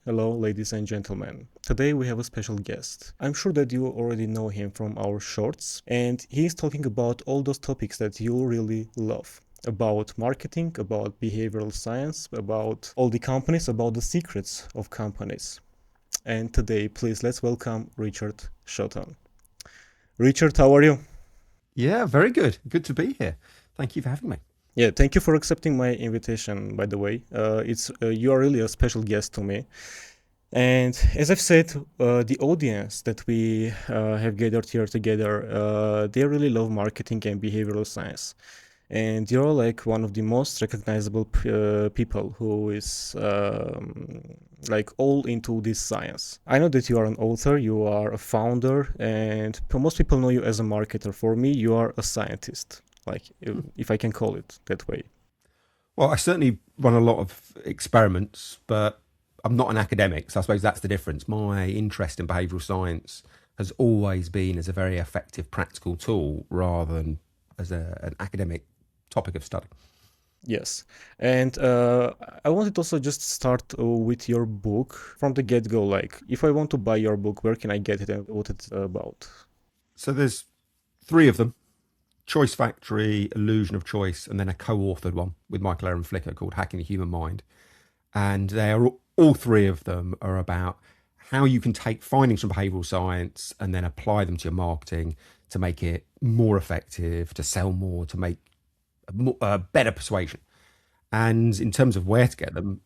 Hello, ladies and gentlemen. Today we have a special guest. I'm sure that you already know him from our shorts, and he's talking about all those topics that you really love. About marketing, about behavioral science, about all the companies, about the secrets of companies. And today, please let's welcome Richard Shotton. Richard, how are you? Yeah, very good. Good to be here. Thank you for having me. Yeah, thank you for accepting my invitation, by the way. It's You are really a special guest to me. And as I've said, the audience that we have gathered here together, they really love marketing and behavioral science. And you're like one of the most recognizable people who is like all into this science. I know that you are an author, you are a founder, and most people know you as a marketer. For me, you are a scientist, like if I can call it that way. Well, I certainly run a lot of experiments, but I'm not an academic. So I suppose that's the difference. My interest in behavioral science has always been as a very effective practical tool rather than as an academic topic of study. Yes. And I wanted also just start with your book from the get-go. Like, if I want to buy your book, where can I get it and what it's about? So there's three of them: Choice Factory, Illusion of Choice, and then a co-authored one with Michael Aaron Flicker called Hacking the Human Mind. And they are all three of them are about how you can take findings from behavioral science and then apply them to your marketing to make it more effective, to sell more, to make a better persuasion. And in terms of where to get them,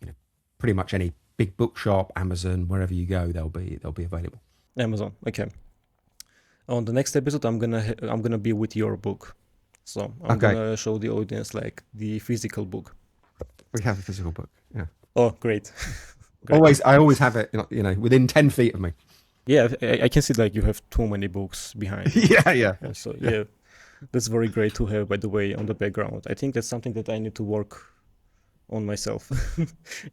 pretty much any big bookshop, Amazon, wherever you go, they'll be available. Amazon. Okay. On the next episode, I'm gonna be with your book, so I'm Okay, gonna show the audience like the physical book. we have a physical book. Yeah, Oh, great, great. I always have it. Within 10 feet of me. Yeah, I can see like you have too many books behind you. Yeah, yeah, And so yeah. yeah, that's very great to have. By the way, on the background, I think that's something that I need to work on myself,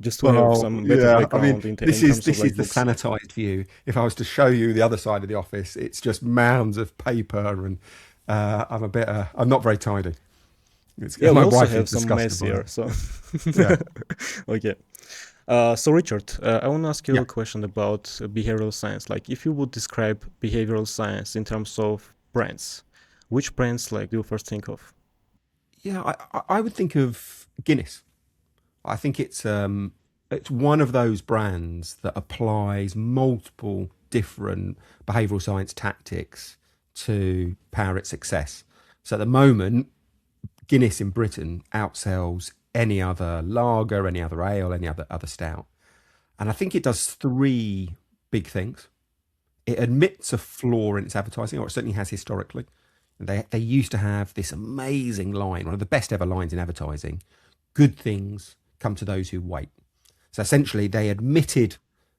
just to have Well, some better yeah. I mean, background in this is terms of this like is the books. sanitized view. If I was to show you the other side of the office, it's just mounds of paper, and I'm not very tidy. Yeah, we My also wife is have some disgusted mess by here. it. So Yeah, okay. So Richard, I want to ask you yeah, a question about behavioral science. Like, if you would describe behavioral science in terms of brands, which brands like do you first think of? yeah. I would think of Guinness. I think it's one of those brands that applies multiple different behavioral science tactics to power its success. So at the moment, Guinness in Britain outsells any other lager, any other ale, any other stout. And I think it does three big things. It admits a flaw in its advertising, or it certainly has historically. They used to have this amazing line, one of the best ever lines in advertising: good things come to those who wait. So essentially, they admitted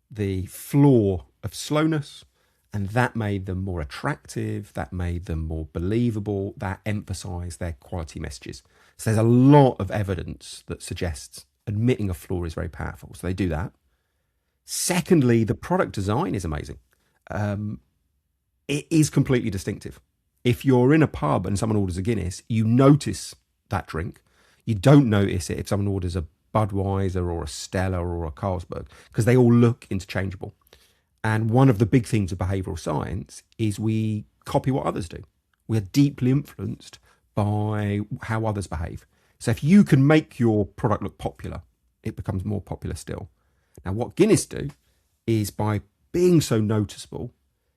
the flaw of slowness, and that made them more attractive, that made them more believable, that emphasized their quality messages. So there's a lot of evidence that suggests admitting a flaw is very powerful. So they do that. Secondly, the product design is amazing. Um, it is completely distinctive. If you're in a pub and someone orders a Guinness, you notice that drink. You don't notice it if someone orders a Budweiser or a Stella or a Carlsberg, because they all look interchangeable. And one of the big things of behavioral science is we copy what others do. We are deeply influenced by how others behave. So if you can make your product look popular, it becomes more popular still. Now, what Guinness do is by being so noticeable,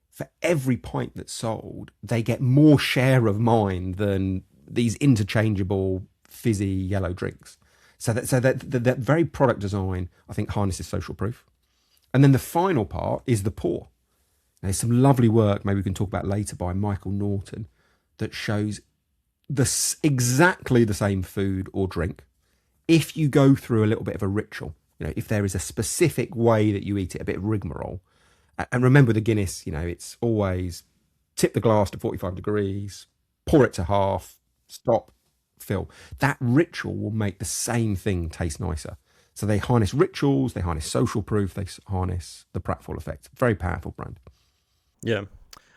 for every pint that's sold, they get more share of mind than these interchangeable fizzy yellow drinks. So that very product design, I think, harnesses social proof. And then the final part is the pour. There's some lovely work, maybe we can talk about later, by Michael Norton, that shows exactly the same food or drink. If you go through a little bit of a ritual, if there is a specific way that you eat it, a bit of rigmarole. And remember the Guinness, it's always tip the glass to 45 degrees, pour it to half, stop, fill. That ritual will make the same thing taste nicer. So they harness rituals, they harness social proof, they harness the pratfall effect. Very powerful brand. Yeah.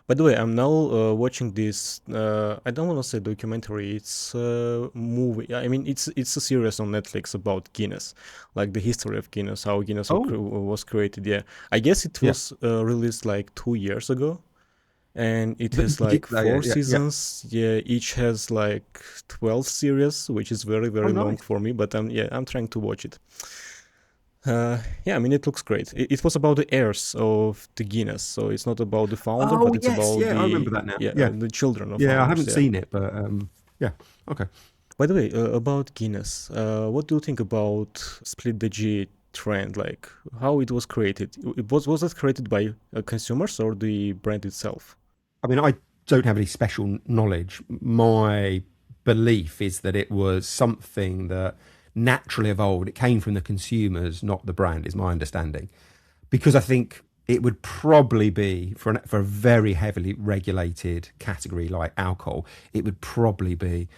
By the way, I'm now watching this. I don't want to say documentary. It's a movie. I mean, it's a series on Netflix about Guinness, like the history of Guinness, how Guinness Oh, was created. Yeah, I guess it yeah. was released like 2 years ago, and it The, has like yeah, four yeah, yeah. seasons. Yeah, each has like 12 series, which is very Oh, very long nice. for me. But I'm trying to watch it. Yeah, I mean, it looks great. It was about the heirs of the Guinness, so it's not about the founder, Oh, but it's yes, about yeah, I remember that now. Yeah, the children of yeah. I founders. haven't Yeah. seen it, but yeah. Okay. By the way, about Guinness, what do you think about split the G trend? Like how it was created? Was it created by consumers or the brand itself? I mean, I don't have any special knowledge. My belief is that it was something that naturally evolved. It came from the consumers, not the brand, is my understanding. Because I think it would probably be for a very heavily regulated category like alcohol, it would probably be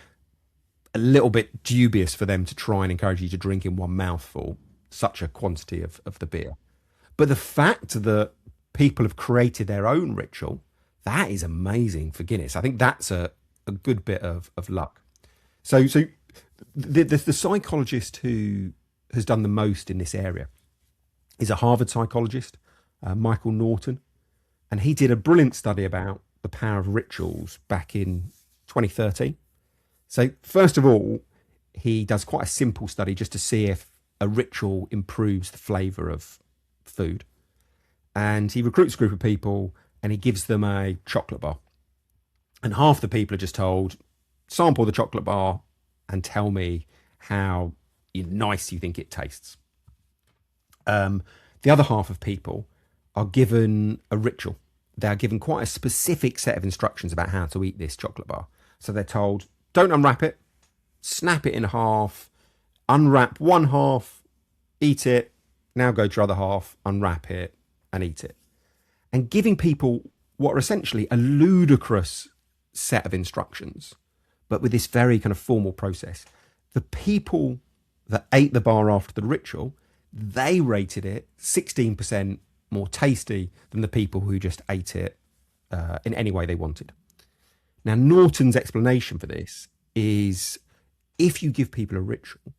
a little bit dubious for them to try and encourage you to drink in one mouthful such a quantity of the beer. But the fact that people have created their own ritual, that is amazing for Guinness. I think that's a good bit of luck. So the psychologist who has done the most in this area is a Harvard psychologist, Michael Norton, and he did a brilliant study about the power of rituals back in 2013. So first of all, he does quite a simple study just to see if a ritual improves the flavour of food. And he recruits a group of people and he gives them a chocolate bar. And half the people are just told, sample the chocolate bar and tell me how nice you think it tastes. The other half of people are given a ritual. They're given quite a specific set of instructions about how to eat this chocolate bar. So they're told, don't unwrap it, snap it in half, unwrap one half, eat it, now go to your other half, unwrap it, and eat it. And giving people what are essentially a ludicrous set of instructions, but with this very kind of formal process. The people that ate the bar after the ritual, they rated it 16% more tasty than the people who just ate it in any way they wanted. Now, Norton's explanation for this is if you give people a ritual,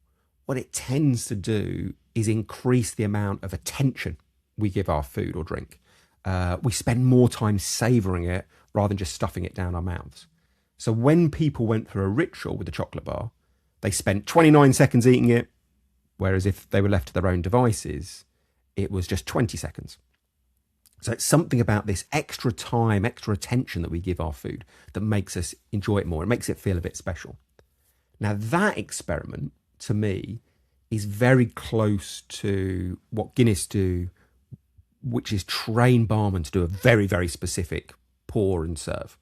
what it tends to do is increase the amount of attention we give our food or drink. We spend more time savouring it rather than just stuffing it down our mouths. So when people went through a ritual with the chocolate bar, they spent 29 seconds eating it, whereas if they were left to their own devices, it was just 20 seconds. So it's something about this extra time, extra attention that we give our food that makes us enjoy it more. It makes it feel a bit special. Now, that experiment, to me, is very close to what Guinness do, which is train barmen to do a very, very specific pour and serve.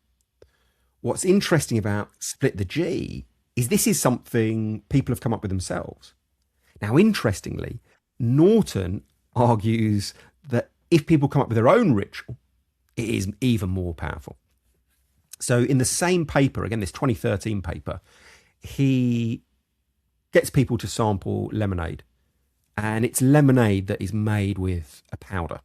What's interesting about Split the G is this is something people have come up with themselves. Now, interestingly, Norton argues that if people come up with their own ritual, it is even more powerful. So, in the same paper, again, this 2013 paper, he gets people to sample lemonade, and it's lemonade that is made with a powder.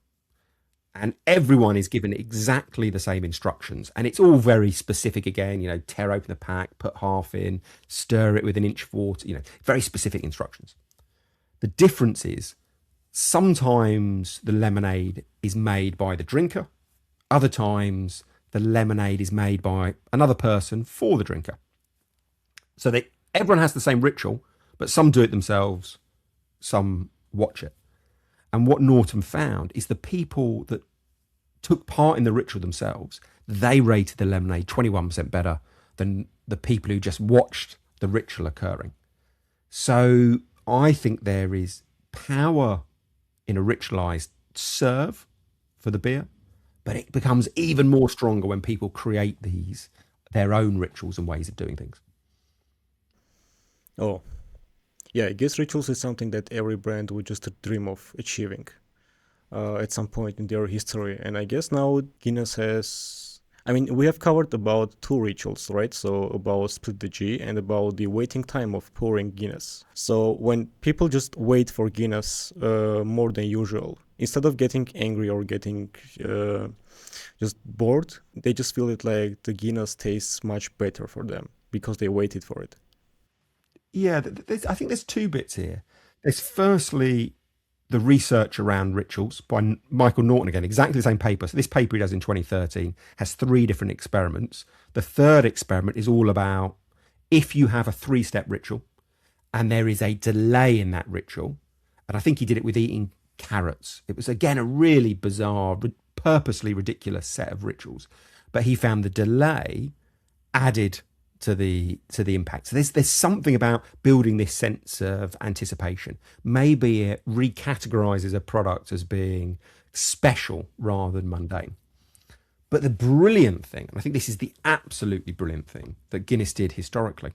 And everyone is given exactly the same instructions. And it's all very specific again, tear open the pack, put half in, stir it with an inch of water, very specific instructions. The difference is sometimes the lemonade is made by the drinker, other times the lemonade is made by another person for the drinker. So everyone has the same ritual, but some do it themselves, some watch it. And what Norton found is the people that took part in the ritual themselves, they rated the lemonade 21% better than the people who just watched the ritual occurring. So I think there is power in a ritualized serve for the beer, but it becomes even more stronger when people create their own rituals and ways of doing things. Oh, yeah, I guess rituals is something that every brand would just dream of achieving at some point in their history. And I guess now Guinness has. I mean, we have covered about two rituals, right? So about split the G and about the waiting time of pouring Guinness. So when people just wait for Guinness more than usual, Instead of getting angry or getting uh, just bored, they just feel it like the Guinness tastes much better for them because they waited for it. Yeah, I think there's two bits here. There's firstly the research around rituals by Michael Norton again, exactly the same paper. So this paper he does in 2013 has three different experiments. The third experiment is all about if you have a three-step ritual and there is a delay in that ritual, and I think he did it with eating carrots. It was again a really bizarre, purposely ridiculous set of rituals, but he found the delay added to the impact. So there's something about building this sense of anticipation. Maybe it recategorizes a product as being special rather than mundane. But the brilliant thing, and I think this is the absolutely brilliant thing that Guinness did historically,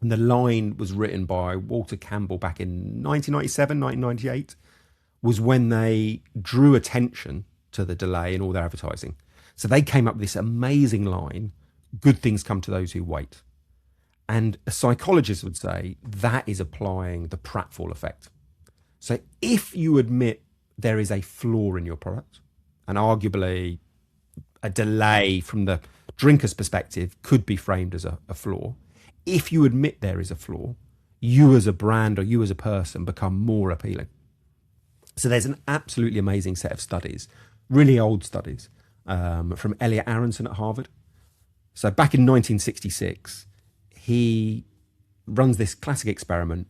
and the line was written by Walter Campbell back in 1997, 1998, was when they drew attention to the delay in all their advertising. So they came up with this amazing line, good things come to those who wait. And a psychologist would say that is applying the pratfall effect. So if you admit there is a flaw in your product, and arguably a delay from the drinker's perspective could be framed as a flaw, if you admit there is a flaw, you as a brand or you as a person become more appealing. So there's an absolutely amazing set of studies, really old studies, from Elliot Aronson at Harvard. So back in 1966, he runs this classic experiment.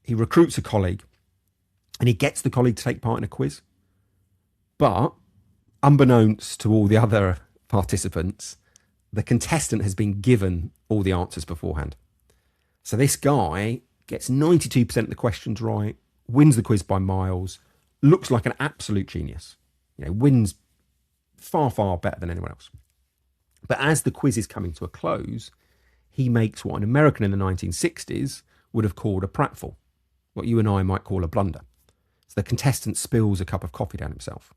He recruits a colleague and he gets the colleague to take part in a quiz. But unbeknownst to all the other participants, the contestant has been given all the answers beforehand. So this guy gets 92% of the questions right, wins the quiz by miles, looks like an absolute genius, wins far, far better than anyone else. But as the quiz is coming to a close, he makes what an American in the 1960s would have called a pratfall, what you and I might call a blunder. So the contestant spills a cup of coffee down himself.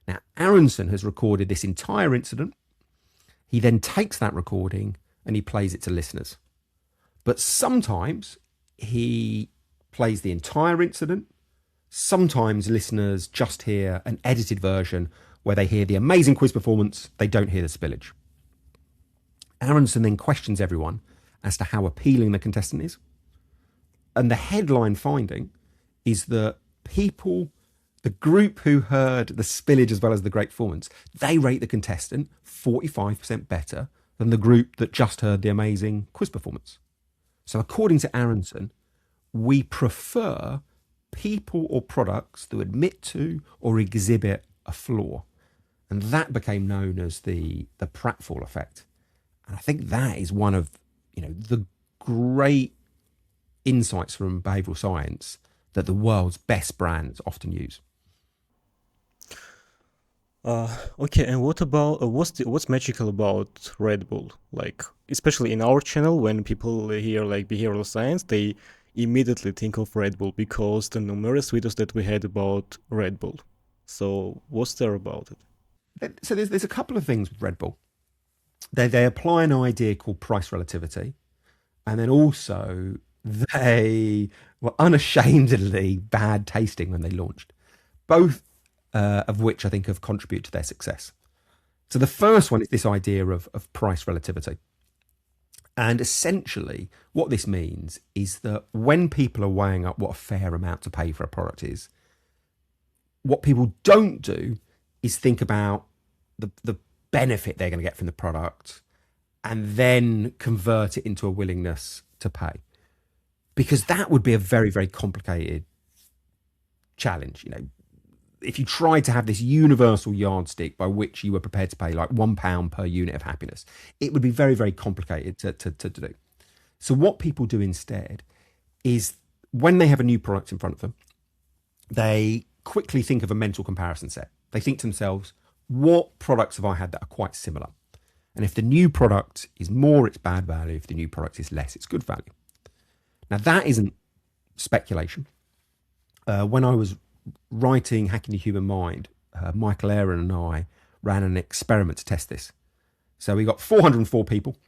Now, Aronson has recorded this entire incident. He then takes that recording and he plays it to listeners. But sometimes he plays the entire incident. Sometimes listeners just hear an edited version where they hear the amazing quiz performance, they don't hear the spillage. Aronson then questions everyone as to how appealing the contestant is. And the headline finding is that people, the group who heard the spillage as well as the great performance, they rate the contestant 45% better than the group that just heard the amazing quiz performance. So according to Aronson, we prefer people or products that admit to or exhibit a flaw. And that became known as the pratfall effect. And I think that is one of the great insights from behavioral science that the world's best brands often use. Okay, and what about what's magical about Red Bull? Like, especially in our channel, when people hear like behavioral science, they immediately think of Red Bull because the numerous videos that we had about Red Bull. So, what's there about it? So there's a couple of things with Red Bull. They apply an idea called price relativity, and then also they were unashamedly bad tasting when they launched, both of which I think have contributed to their success. So the first one is this idea of price relativity. And essentially what this means is that when people are weighing up what a fair amount to pay for a product is, what people don't do is think about the benefit they're going to get from the product and then convert it into a willingness to pay. Because that would be a very, very complicated challenge. If you tried to have this universal yardstick by which you were prepared to pay like £1 per unit of happiness, it would be very, very complicated to do. So what people do instead is when they have a new product in front of them, they quickly think of a mental comparison set. They think to themselves, what products have I had that are quite similar? And if the new product is more, it's bad value. If the new product is less, it's good value. Now, that isn't speculation. When I was writing Hacking the Human Mind, Michael Aaron and I ran an experiment to test this. So we got 404 people,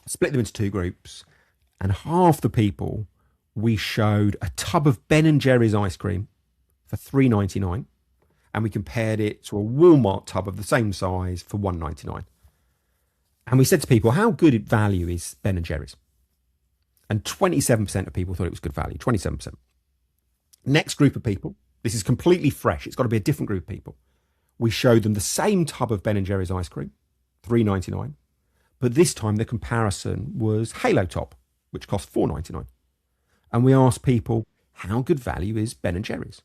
split them into two groups, and half the people we showed a tub of Ben and Jerry's ice cream for $3.99, and we compared it to a Walmart tub of the same size for $1.99. And we said to people, how good value is Ben and Jerry's? And 27% of people thought it was good value, 27%. Next group of people, this is completely fresh. It's got to be a different group of people. We showed them the same tub of Ben and Jerry's ice cream, $3.99. But this time the comparison was Halo Top, which cost $4.99. And we asked people, how good value is Ben and Jerry's?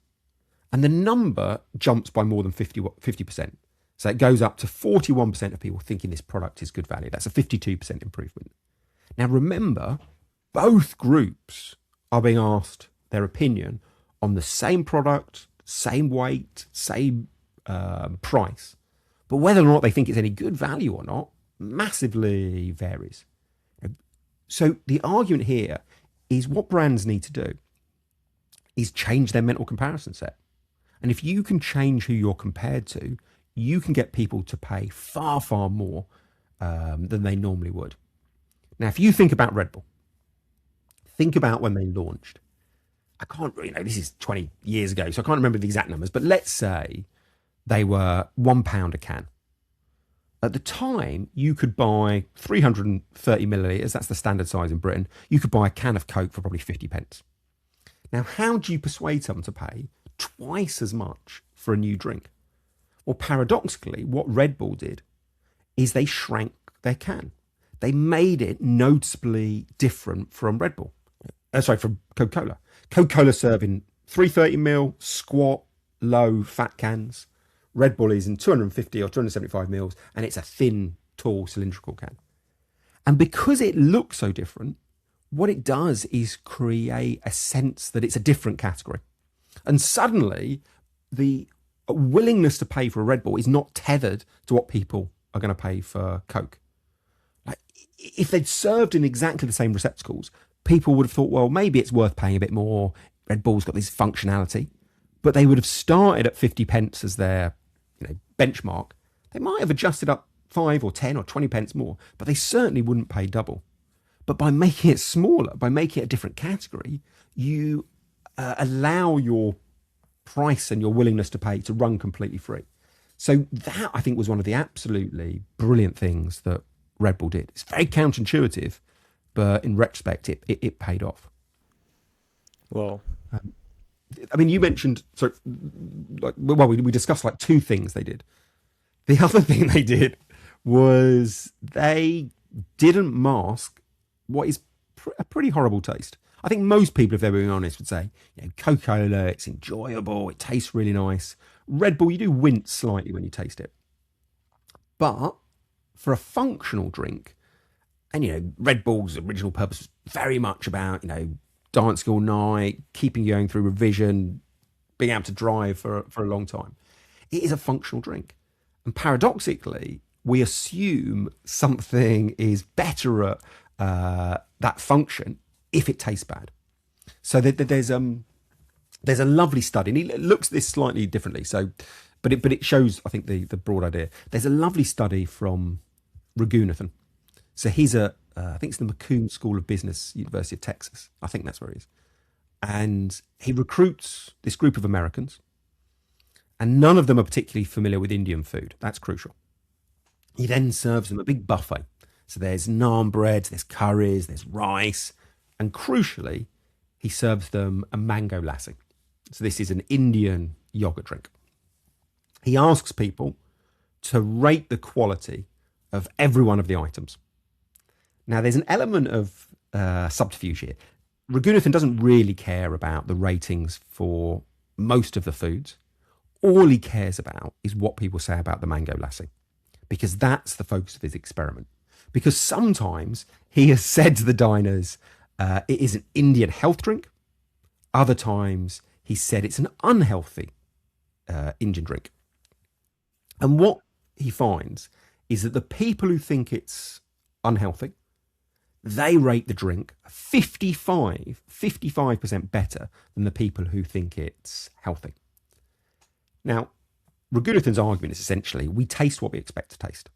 And the number jumps by more than 50%. So it goes up to 41% of people thinking this product is good value. That's a 52% improvement. Now remember, both groups are being asked their opinion on the same product, same weight, same price. But whether or not they think it's any good value or not massively varies. So the argument here is what brands need to do is change their mental comparison set. And if you can change who you're compared to, you can get people to pay far, far more than they normally would. Now, if you think about Red Bull, think about when they launched. I can't really know, this is 20 years ago, so I can't remember the exact numbers, but let's say they were £1 a can. At the time, you could buy 330 millilitres, that's the standard size in Britain. You could buy a can of Coke for probably 50 pence. Now, how do you persuade someone to pay twice as much for a new drink? Well, paradoxically, what Red Bull did is they shrank their can. They made it noticeably different from Red Bull. From Coca-Cola. Coca-Cola serving 330ml squat, low fat cans. Red Bull is in 250 or 275 mils, and it's a thin, tall, cylindrical can. And because it looks so different, what it does is create a sense that it's a different category. And suddenly, the willingness to pay for a Red Bull is not tethered to what people are going to pay for Coke. Like, if they'd served in exactly the same receptacles, people would have thought, well, maybe it's worth paying a bit more. Red Bull's got this functionality. But they would have started at 50 pence as their benchmark. They might have adjusted up 5 or 10 or 20 pence more, but they certainly wouldn't pay double. But by making it smaller, by making it a different category, you allow your price and your willingness to pay to run completely free. So that, I think, was one of the absolutely brilliant things that Red Bull did. It's very counterintuitive, but in retrospect, it paid off. Well, I mean, you mentioned, we discussed like two things they did. The other thing they did was they didn't mask what is a pretty horrible taste. I think most people, if they're being honest, would say, Coca-Cola, it's enjoyable, it tastes really nice. Red Bull, you do wince slightly when you taste it. But for a functional drink, and Red Bull's original purpose was very much about, dancing all night, keeping you going through revision, being able to drive for a long time. It is a functional drink. And paradoxically, we assume something is better at that function if it tastes bad. So there's a lovely study, and it looks at this slightly differently. So, but it shows, I think, the broad idea. There's a lovely study from Raghunathan. So he's I think it's the McCoon School of Business, University of Texas. I think that's where he is. And he recruits this group of Americans, and none of them are particularly familiar with Indian food. That's crucial. He then serves them a big buffet. So there's naan breads, there's curries, there's rice, and crucially, he serves them a mango lassi. So this is an Indian yogurt drink. He asks people to rate the quality of every one of the items. Now, there's an element of subterfuge here. Raghunathan doesn't really care about the ratings for most of the foods. All he cares about is what people say about the mango lassi, because that's the focus of his experiment. Because sometimes he has said to the diners, it is an Indian health drink. Other times he said it's an unhealthy Indian drink. And what he finds is that the people who think it's unhealthy, they rate the drink 55% better than the people who think it's healthy. Now, Raghunathan's argument is essentially, we taste what we expect to taste.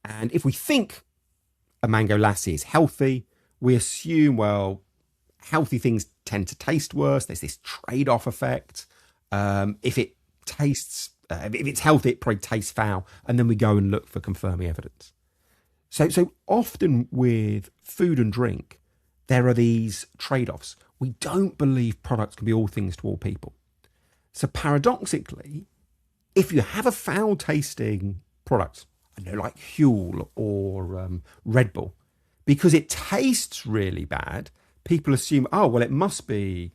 And if we think a mango lassi is healthy, we assume, well, healthy things tend to taste worse. There's this trade-off effect. If it tastes, if it's healthy, it probably tastes foul, and then we go and look for confirming evidence. So often with food and drink, there are these trade-offs. We don't believe products can be all things to all people. So paradoxically, if you have a foul-tasting product, I know, like Huel or Red Bull, because it tastes really bad, people assume, oh, well, it must be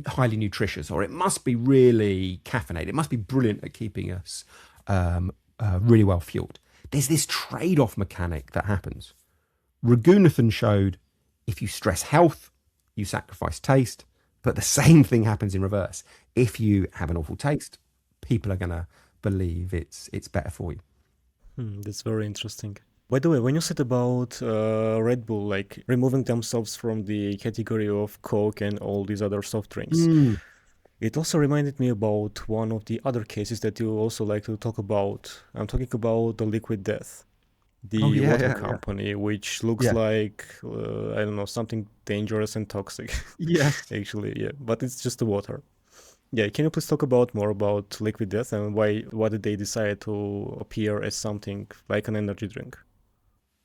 highly nutritious, or it must be really caffeinated. It must be brilliant at keeping us really well fueled. There's this trade-off mechanic that happens. Raghunathan showed if you stress health, you sacrifice taste, but the same thing happens in reverse. If you have an awful taste, people are going to believe it's better for you. That's very interesting. By the way, when you said about Red Bull, like removing themselves from the category of Coke and all these other soft drinks, it also reminded me about one of the other cases that you also like to talk about. I'm talking about the Liquid Death, Oh the yeah, water yeah, yeah, company, which looks yeah. like, I don't know, something dangerous and toxic, Yes. actually, yeah, but it's just the water. Yeah, can you please talk about more about Liquid Death and why did they decide to appear as something like an energy drink?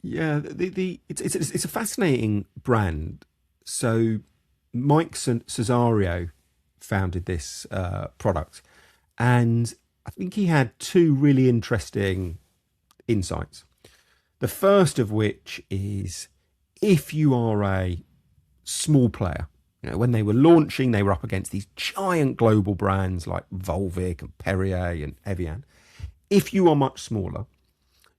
Yeah, it's a fascinating brand. So Mike Cesario founded this product, and I think he had two really interesting insights. The first of which is, if you are a small player, when they were launching, they were up against these giant global brands like Volvic and Perrier and Evian. If you are much smaller,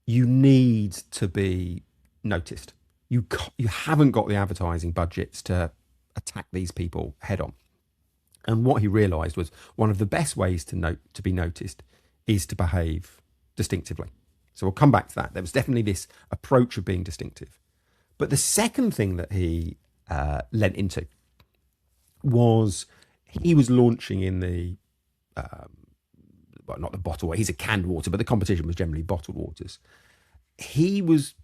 you need to be noticed. You haven't got the advertising budgets to attack these people head on. And what he realised was one of the best ways to be noticed is to behave distinctively. So we'll come back to that. There was definitely this approach of being distinctive. But the second thing that he lent into was he was launching in the well, not the bottled water. He's a canned water, but the competition was generally bottled waters. He was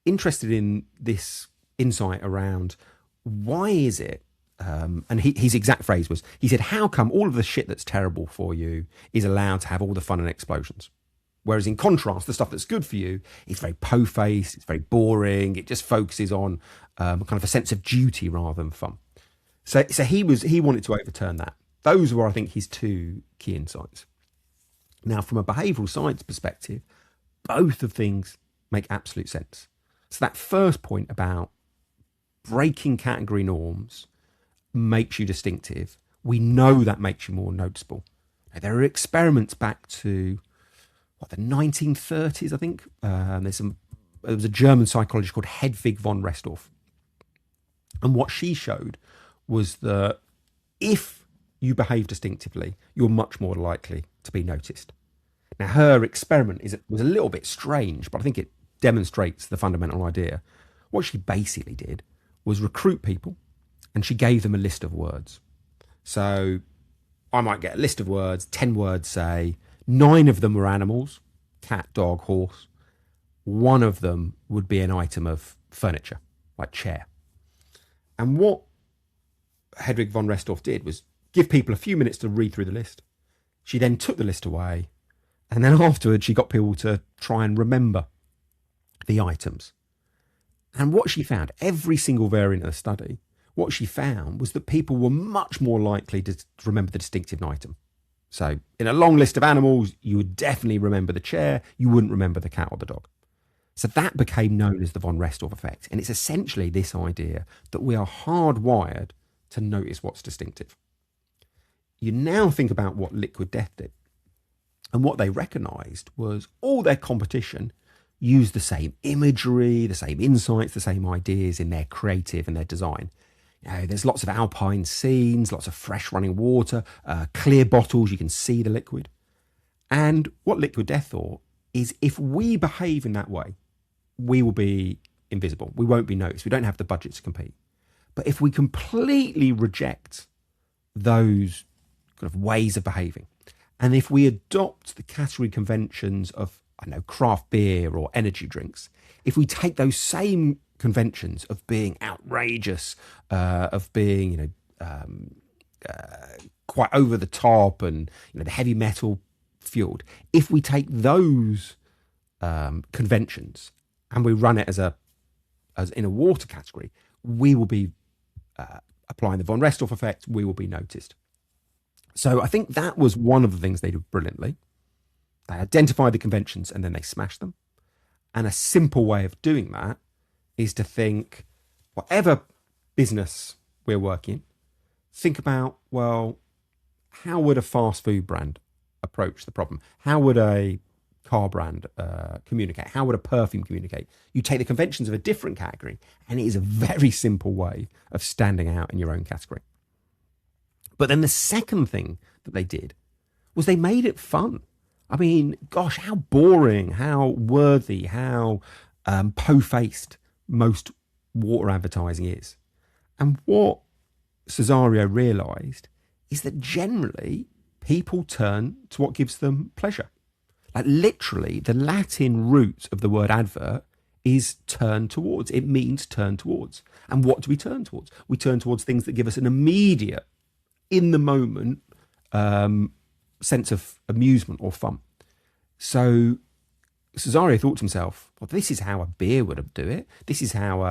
interested in this insight around why is it, and his exact phrase was, he said, how come all of the shit that's terrible for you is allowed to have all the fun and explosions? Whereas in contrast, the stuff that's good for you is very po-faced, it's very boring, it just focuses on kind of a sense of duty rather than fun. So he wanted to overturn that. Those were, I think, his two key insights. Now, from a behavioural science perspective, both of things make absolute sense. So that first point about breaking category norms makes you distinctive. We know that makes you more noticeable. Now, there are experiments back to the 1930s, I think. There was a German psychologist called Hedwig von Restorff. And what she showed was that if you behave distinctively, you're much more likely to be noticed. Now, her experiment was a little bit strange, but I think it demonstrates the fundamental idea. What she basically did was recruit people, and she gave them a list of words. So I might get a list of words, 10 words, say, 9 of them were animals, cat, dog, horse. 1 of them would be an item of furniture, like chair. And what Hedwig von Restorff did was give people a few minutes to read through the list. She then took the list away, and then afterwards she got people to try and remember the items. And what she found, every single variant of the study, what she found was that people were much more likely to remember the distinctive item. So in a long list of animals, you would definitely remember the chair, you wouldn't remember the cat or the dog. So that became known as the von Restorff effect. And it's essentially this idea that we are hardwired to notice what's distinctive. You now think about what Liquid Death did. And what they recognised was all their competition used the same imagery, the same insights, the same ideas in their creative and their design. There's lots of alpine scenes, lots of fresh running water, clear bottles, you can see the liquid. And what Liquid Death thought is, if we behave in that way, we will be invisible. We won't be noticed. We don't have the budget to compete. But if we completely reject those kind of ways of behaving, and if we adopt the category conventions of, craft beer or energy drinks, if we take those same conventions of being outrageous, of being, quite over the top and the heavy metal fueled. If we take those conventions and we run it as in a water category, we will be applying the von Restorff effect. We will be noticed. So I think that was one of the things they did brilliantly. They identified the conventions and then they smashed them. And a simple way of doing that is to think, whatever business we're working, think about, well, how would a fast food brand approach the problem? How would a car brand communicate? How would a perfume communicate? You take the conventions of a different category, and it is a very simple way of standing out in your own category. But then the second thing that they did was they made it fun. I mean, gosh, how boring, how worthy, how po-faced most water advertising is. And what Cesario realised is that generally people turn to what gives them pleasure. Like literally, the Latin root of the word advert is turn towards. It means turn towards. And what do we turn towards? We turn towards things that give us an immediate, in the moment, sense of amusement or fun. So Cesario thought to himself, well, this is how a beer would do it. This is how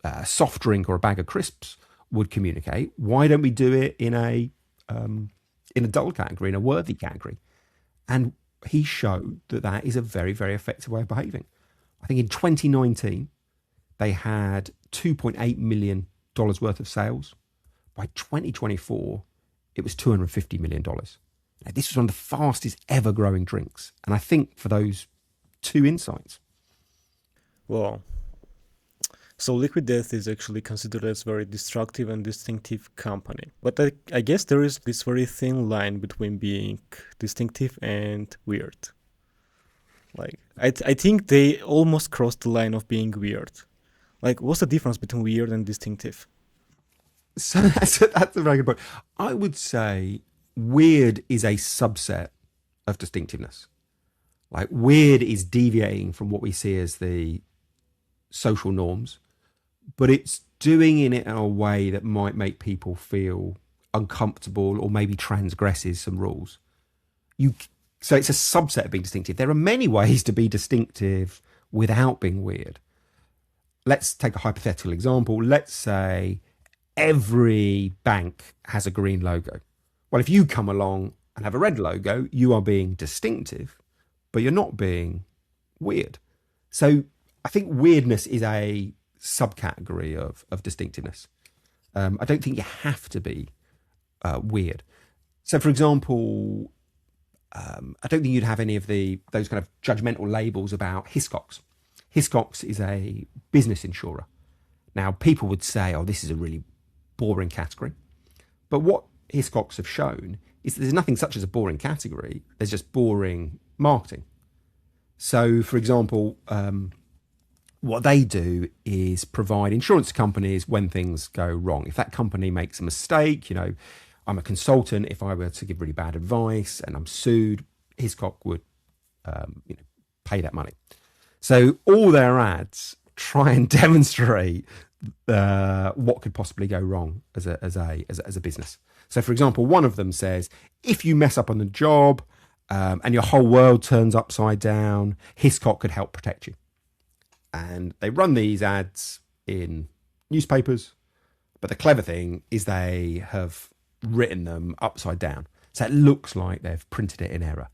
a soft drink or a bag of crisps would communicate. Why don't we do it in a dull category, in a worthy category? And he showed that that is a very, very effective way of behaving. I think in 2019, they had $2.8 million worth of sales. By 2024, it was $250 million. Now, this was one of the fastest ever growing drinks. And I think for those two insights. Well, so Liquid Death is actually considered as very destructive and distinctive company. But I guess there is this very thin line between being distinctive and weird. Like, I think they almost crossed the line of being weird. Like, what's the difference between weird and distinctive? So that's a very good point. I would say weird is a subset of distinctiveness. Like, weird is deviating from what we see as the social norms, but it's doing it in a way that might make people feel uncomfortable or maybe transgresses some rules. So it's a subset of being distinctive. There are many ways to be distinctive without being weird. Let's take a hypothetical example. Let's say every bank has a green logo. Well, if you come along and have a red logo, you are being distinctive, but you're not being weird. So I think weirdness is a subcategory of distinctiveness. I don't think you have to be weird. So, for example, I don't think you'd have any of those kind of judgmental labels about Hiscox. Hiscox is a business insurer. Now, people would say, oh, this is a really boring category. But what Hiscox have shown is that there's nothing such as a boring category. There's just boring marketing. So, for example, what they do is provide insurance companies when things go wrong. If that company makes a mistake, I'm a consultant. If I were to give really bad advice and I'm sued, Hiscox would pay that money. So all their ads try and demonstrate what could possibly go wrong as a business. So, for example, one of them says, if you mess up on the job and your whole world turns upside down, Hiscox could help protect you. And they run these ads in newspapers, but the clever thing is they have written them upside down. So it looks like they've printed it in error.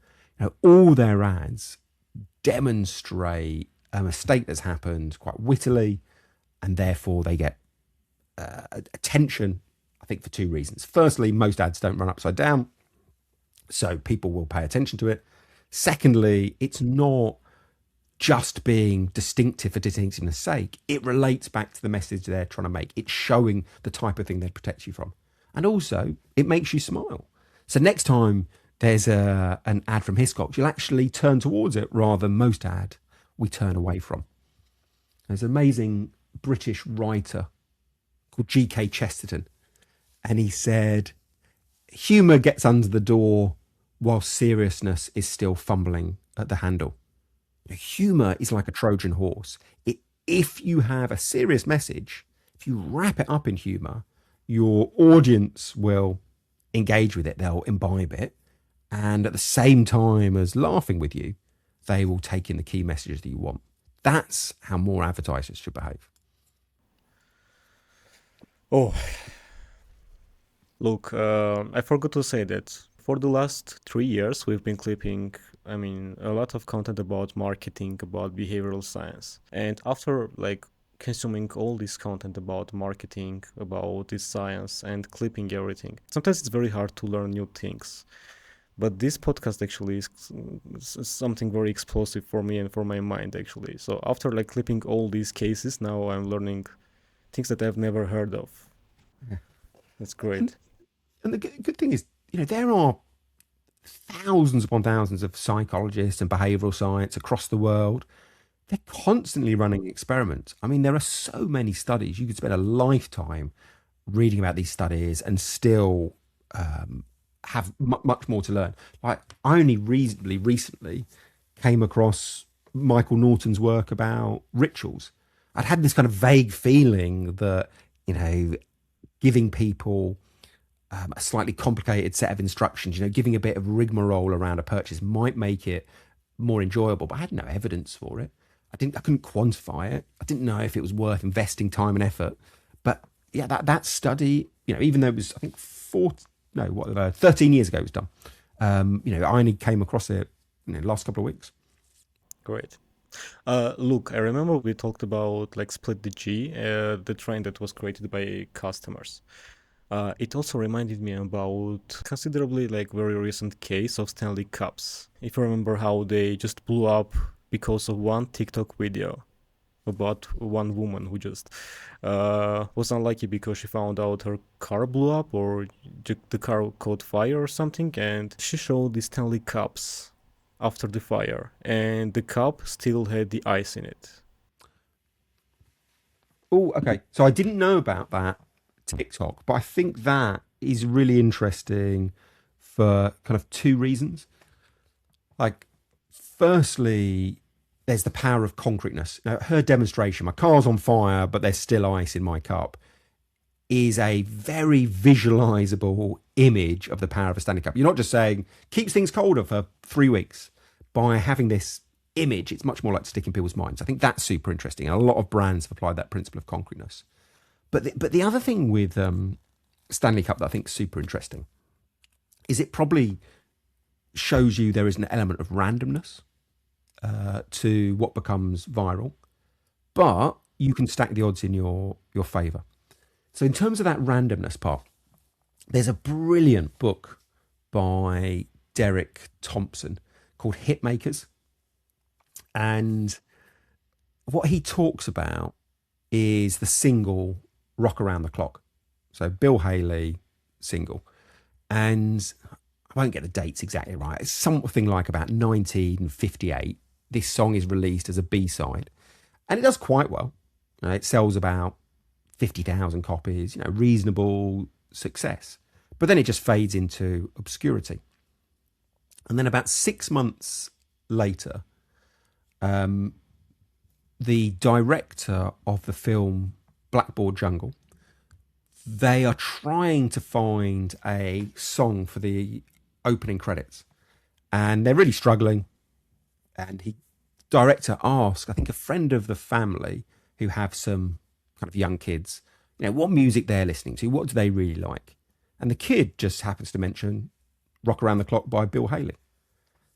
All their ads demonstrate a mistake that's happened quite wittily, and therefore they get attention, I think, for two reasons. Firstly, most ads don't run upside down, so people will pay attention to it. Secondly, it's not just being distinctive for distinctiveness' sake. It relates back to the message they're trying to make. It's showing the type of thing they'd protect you from. And also, it makes you smile. So next time there's an ad from Hiscox, you'll actually turn towards it rather than most ad we turn away from. There's an amazing British writer called G.K. Chesterton, and he said, humour gets under the door while seriousness is still fumbling at the handle. Humour is like a Trojan horse. If you have a serious message, if you wrap it up in humour, your audience will engage with it, they'll imbibe it, and at the same time as laughing with you, they will take in the key messages that you want. That's how more advertisers should behave. Oh, look, I forgot to say that for the last 3 years, we've been clipping, I mean, a lot of content about marketing, about behavioral science. And after like consuming all this content about marketing, about this science, and clipping everything, sometimes it's very hard to learn new things. But this podcast actually is something very explosive for me and for my mind actually. So after like clipping all these cases, now I'm learning things that I've never heard of. Yeah. That's great. And the good thing is, there are thousands upon thousands of psychologists and behavioral science across the world. They're constantly running experiments. I mean, there are so many studies. You could spend a lifetime reading about these studies and still have much more to learn. Like, I only reasonably recently came across Michael Norton's work about rituals. I'd had this kind of vague feeling that, giving people a slightly complicated set of instructions, giving a bit of rigmarole around a purchase might make it more enjoyable, but I had no evidence for it. I couldn't quantify it. I didn't know if it was worth investing time and effort. But yeah, that study, even though it was, I think 13 years ago it was done. I only came across it last couple of weeks. Great. Look, I remember we talked about like Split the G, the trend that was created by customers. It also reminded me about considerably like very recent case of Stanley Cups. If you remember how they just blew up because of one TikTok video about one woman who just was unlucky because she found out her car blew up or the car caught fire or something, and she showed the Stanley Cups after the fire, and the cup still had the ice in it. Oh, okay. So I didn't know about that TikTok, but I think that is really interesting for kind of two reasons. Like, firstly, there's the power of concreteness. Now, her demonstration, my car's on fire, but there's still ice in my cup, is a very visualizable image of the power of a Stanley Cup. You're not just saying, keeps things colder for 3 weeks. By having this image, it's much more like to stick in people's minds. I think that's super interesting. And a lot of brands have applied that principle of concreteness. But the other thing with Stanley Cup that I think is super interesting is it probably shows you there is an element of randomness to what becomes viral, but you can stack the odds in your favour. So in terms of that randomness part, there's a brilliant book by Derek Thompson called Hitmakers. And what he talks about is the single Rock Around the Clock. So Bill Haley single. And I won't get the dates exactly right. It's something like about 1958. This song is released as a B-side. And it does quite well. It sells about 50,000 copies, reasonable success. But then it just fades into obscurity. And then about 6 months later, the director of the film Blackboard Jungle, they are trying to find a song for the opening credits. And they're really struggling. And the director asks, I think, a friend of the family who have some kind of young kids, what music they're listening to, what do they really like? And the kid just happens to mention Rock Around the Clock by Bill Haley.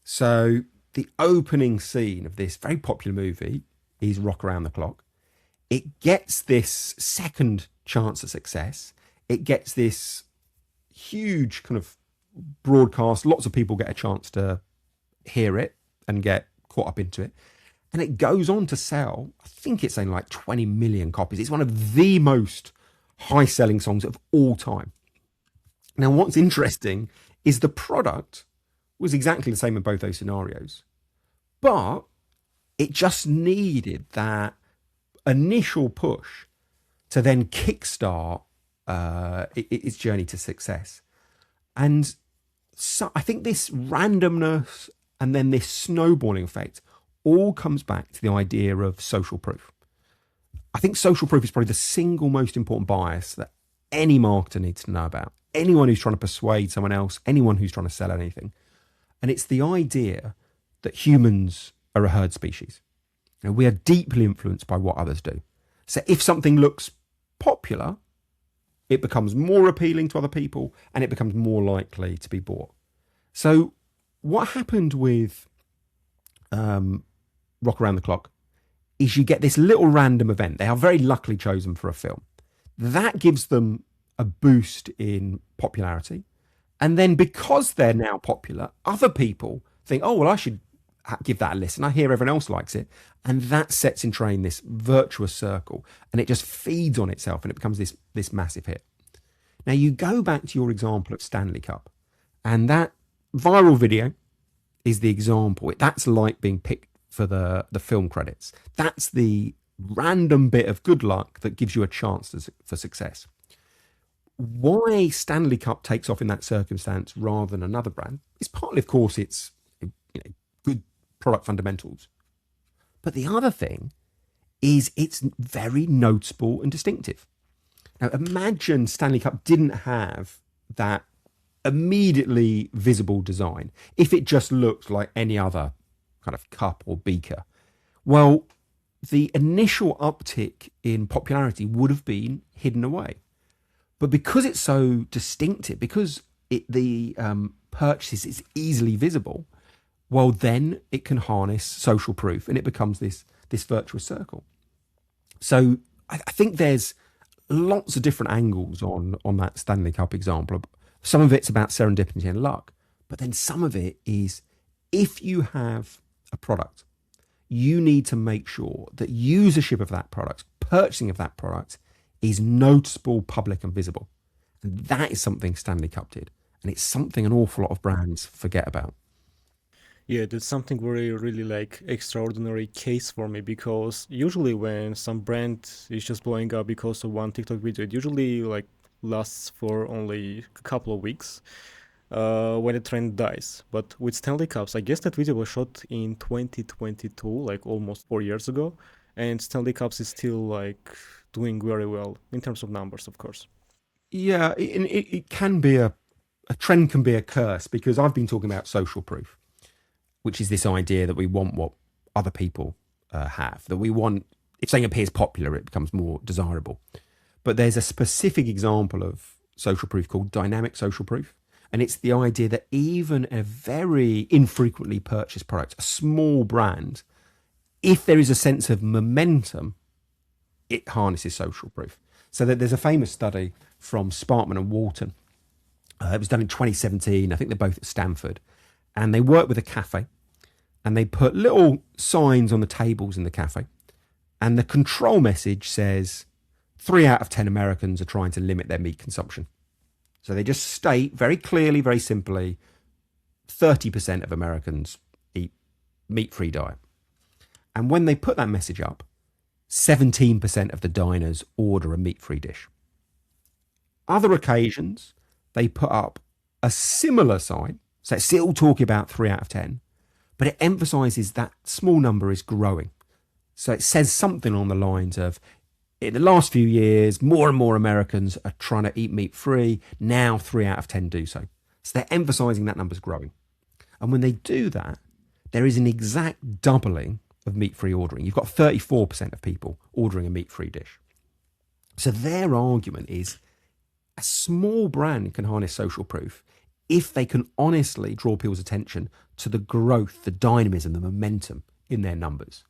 So the opening scene of this very popular movie is Rock Around the Clock. It gets this second chance at success. It gets this huge kind of broadcast. Lots of people get a chance to hear it and get caught up into it. And it goes on to sell, I think it's saying like 20 million copies. It's one of the most high-selling songs of all time. Now, what's interesting is the product was exactly the same in both those scenarios. But it just needed that initial push to then kickstart its journey to success. And so I think this randomness and then this snowballing effect all comes back to the idea of social proof. I think social proof is probably the single most important bias that any marketer needs to know about. anyone who's trying to persuade someone else, anyone who's trying to sell anything. And it's the idea that humans are a herd species. You know, we are deeply influenced by what others do. So if something looks popular, it becomes more appealing to other people and it becomes more likely to be bought. So what happened with Rock Around the Clock is you get this little random event. They are very luckily chosen for a film. That gives them a boost in popularity. And then because they're now popular, other people think, oh, well, I should give that a listen. I hear everyone else likes it. And that sets in train this virtuous circle and it just feeds on itself and it becomes this massive hit. Now you go back to your example of Stanley Cup and that viral video is the example. That's like being picked for the film credits. That's the random bit of good luck that gives you a chance for success. Why Stanley Cup takes off in that circumstance rather than another brand is partly, of course, it's good product fundamentals. But the other thing is it's very noticeable and distinctive. Now, imagine Stanley Cup didn't have that immediately visible design. If it just looked like any other kind of cup or beaker, well, the initial uptick in popularity would have been hidden away. But because it's so distinctive, because the purchase is easily visible, well, then it can harness social proof and it becomes this virtuous circle. So I think there's lots of different angles on that Stanley Cup example. Some of it's about serendipity and luck, but then some of it is if you have a product, you need to make sure that usership of that product, purchasing of that product is noticeable, public and visible. And that is something Stanley Cup did. And it's something an awful lot of brands forget about. Yeah, that's something very really like extraordinary case for me because usually when some brand is just blowing up because of one TikTok video, it usually like lasts for only a couple of weeks when the trend dies. But with Stanley Cups, I guess that video was shot in 2022, like almost 4 years ago, and Stanley Cups is still like doing very well in terms of numbers, of course. Yeah, it can be a trend can be a curse because I've been talking about social proof, which is this idea that we want what other people have, that we want, if something appears popular, it becomes more desirable. But there's a specific example of social proof called dynamic social proof. And it's the idea that even a very infrequently purchased product, a small brand, if there is a sense of momentum, it harnesses social proof. So that there's a famous study from Sparkman and Walton. It was done in 2017. I think they're both at Stanford. And they worked with a cafe and they put little signs on the tables in the cafe. And the control message says 3 out of 10 Americans are trying to limit their meat consumption. So they just state very clearly, very simply, 30% of Americans eat meat-free diet. And when they put that message up, 17% of the diners order a meat-free dish. Other occasions, they put up a similar sign. So it's still talking about 3 out of 10, but it emphasizes that small number is growing. So it says something on the lines of, in the last few years, more and more Americans are trying to eat meat-free. Now 3 out of 10 do so. So they're emphasizing that number's growing. And when they do that, there is an exact doubling of meat-free ordering. You've got 34% of people ordering a meat-free dish. So their argument is a small brand can harness social proof if they can honestly draw people's attention to the growth, the dynamism, the momentum in their numbers.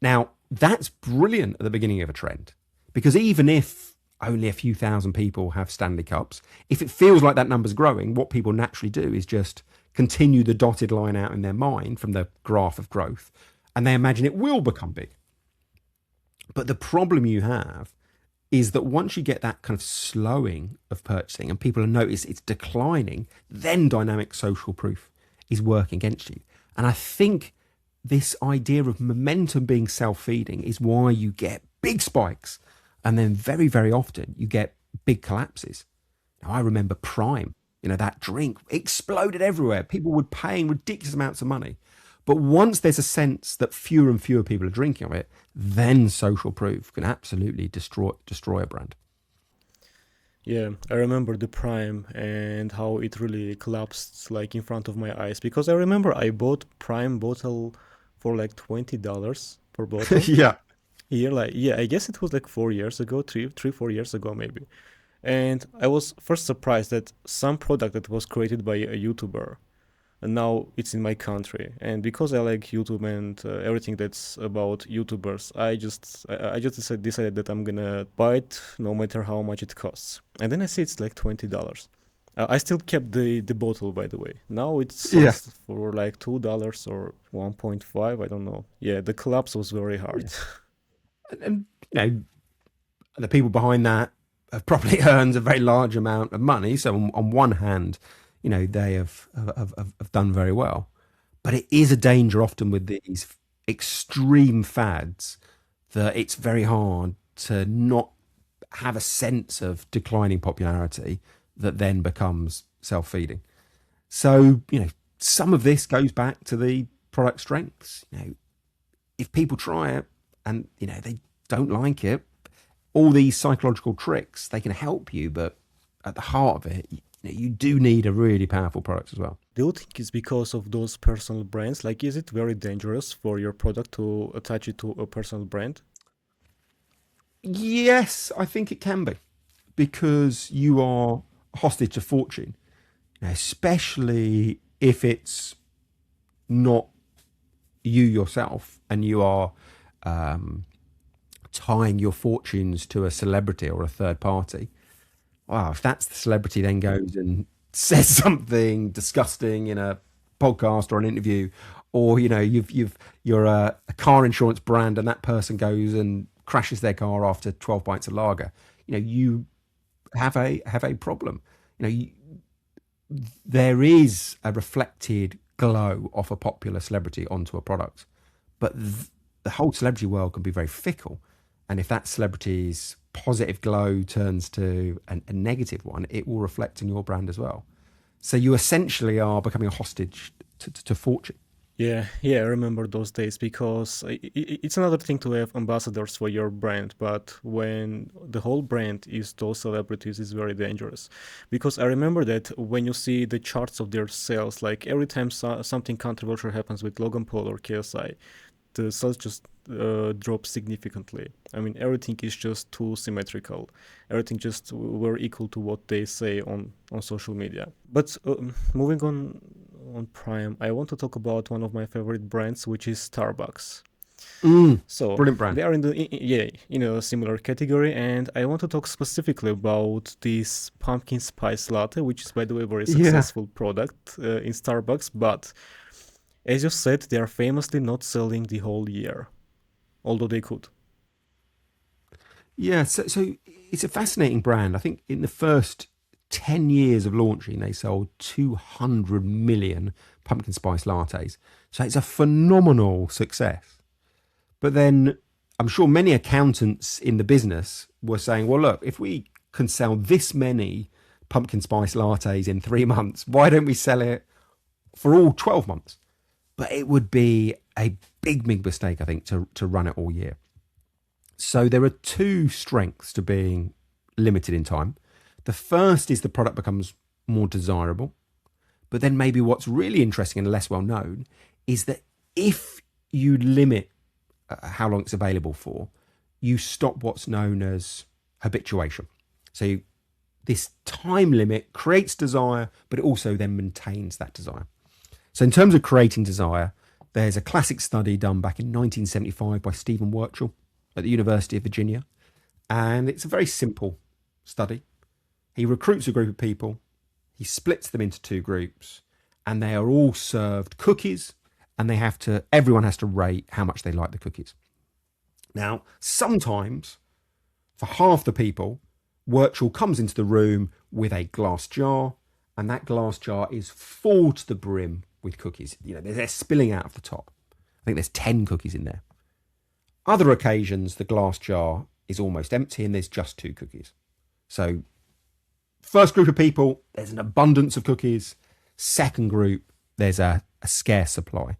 Now, that's brilliant at the beginning of a trend, because even if only a few thousand people have Stanley Cups, if it feels like that number's growing, what people naturally do is just continue the dotted line out in their mind from the graph of growth, and they imagine it will become big. But the problem you have is that once you get that kind of slowing of purchasing and people notice it's declining, then dynamic social proof is working against you. And I think this idea of momentum being self-feeding is why you get big spikes and then very, very often you get big collapses. Now, I remember Prime, that drink exploded everywhere. People were paying ridiculous amounts of money. But once there's a sense that fewer and fewer people are drinking of it, then social proof can absolutely destroy a brand. Yeah, I remember the Prime and how it really collapsed like in front of my eyes because I remember I bought Prime bottle for like $20 per bottle. Yeah. Here, like yeah, I guess it was like 4 years ago, 4 years ago maybe. And I was first surprised that some product that was created by a YouTuber and now it's in my country. And because I like YouTube and everything that's about YouTubers, I just decided that I'm gonna buy it no matter how much it costs. And then I see it's like $20. I still kept the bottle, by the way. Now it Yeah. sells for like $2 or 1.5. I don't know. Yeah, the collapse was very hard. Yeah. And the people behind that have probably earned a very large amount of money. So on one hand, they have done very well. But it is a danger often with these extreme fads that it's very hard to not have a sense of declining popularity that then becomes self-feeding. So, some of this goes back to the product strengths. If people try it and, they don't like it, all these psychological tricks, they can help you, but at the heart of it, you do need a really powerful product as well. Do you think it's because of those personal brands? Like, is it very dangerous for your product to attach it to a personal brand? Yes, I think it can be because you are hostage to fortune, especially if it's not you yourself and you are um, tying your fortunes to a celebrity or a third party. Wow, if that's the celebrity then goes and says something disgusting in a podcast or an interview, or you're a car insurance brand and that person goes and crashes their car after 12 pints of lager, you have a problem. You know, you, there is a reflected glow of a popular celebrity onto a product, but the whole celebrity world can be very fickle. And if that celebrity's positive glow turns to a negative one, it will reflect in your brand as well. So you essentially are becoming a hostage to fortune. Yeah, yeah, I remember those days because it's another thing to have ambassadors for your brand, but when the whole brand is those celebrities, it's very dangerous. Because I remember that when you see the charts of their sales, like every time something controversial happens with Logan Paul or KSI, the sales just drop significantly. I mean, everything is just too symmetrical. Everything just were equal to what they say on social media. But moving on Prime, I want to talk about one of my favorite brands, which is Starbucks. Mm, So brilliant they brand. are in the yeah, a similar category, and I want to talk specifically about this pumpkin spice latte, which is by the way a very Yeah. successful product in Starbucks. But as you said, they are famously not selling the whole year, although they could. Yeah, so it's a fascinating brand. I think in the first 10 years of launching, they sold 200 million pumpkin spice lattes. So it's a phenomenal success. But then I'm sure many accountants in the business were saying, well, look, if we can sell this many pumpkin spice lattes in 3 months, why don't we sell it for all 12 months? But it would be a big mistake, I think, to run it all year. So there are two strengths to being limited in time. The first is the product becomes more desirable. But then maybe what's really interesting and less well known is that if you limit how long it's available for, you stop what's known as habituation. So this time limit creates desire, but it also then maintains that desire. So in terms of creating desire, there's a classic study done back in 1975 by Stephen Wirtschall at the University of Virginia. And it's a very simple study. He recruits a group of people, he splits them into two groups, and they are all served cookies, and everyone has to rate how much they like the cookies. Now, sometimes for half the people, Wirtschall comes into the room with a glass jar, and that glass jar is full to the brim with cookies. They're spilling out of the top. I think there's 10 cookies in there. Other occasions, the glass jar is almost empty and there's just two cookies. So, first group of people, there's an abundance of cookies. Second group, there's a scarce supply.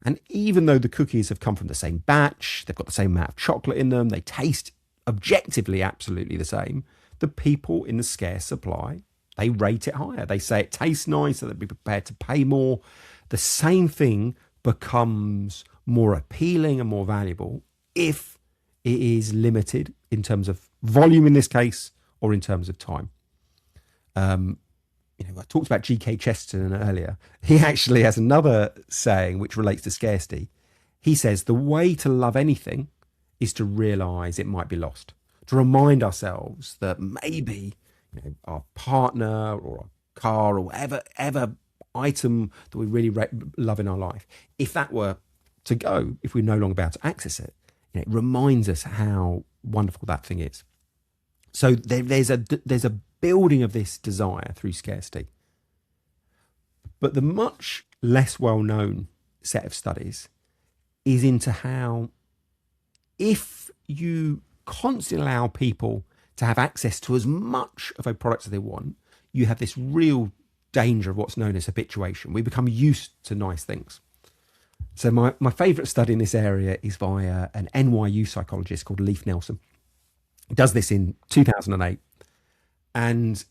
And even though the cookies have come from the same batch, they've got the same amount of chocolate in them, they taste objectively absolutely the same, the people in the scarce supply, they rate it higher. They say it tastes nice, so they'll be prepared to pay more. The same thing becomes more appealing and more valuable if it is limited in terms of volume in this case, or in terms of time. I talked about G.K. Chesterton earlier. He actually has another saying which relates to scarcity. He says the way to love anything is to realise it might be lost, to remind ourselves that maybe our partner or our car or whatever item that we really love in our life, if that were to go, if we're no longer able to access it, it reminds us how wonderful that thing is. So there's a building of this desire through scarcity. But the much less well-known set of studies is into how, if you constantly allow people to have access to as much of a product as they want, you have this real danger of what's known as habituation. We become used to nice things. So my favourite study in this area is by an NYU psychologist called Leif Nelson. He does this in 2008, and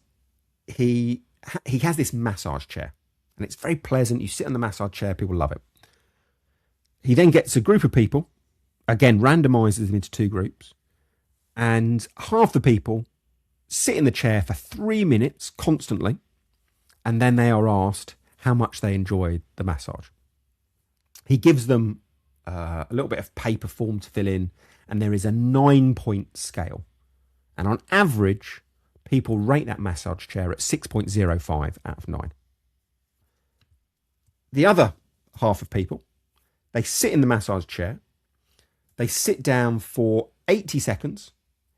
he has this massage chair, and it's very pleasant. You sit on the massage chair, people love it. He then gets a group of people, again randomizes them into two groups, and half the people sit in the chair for 3 minutes constantly, and then they are asked how much they enjoyed the massage. He gives them a little bit of paper form to fill in, and there is a 9-point scale. And on average, people rate that massage chair at 6.05 out of 9. The other half of people, they sit in the massage chair, they sit down for 80 seconds,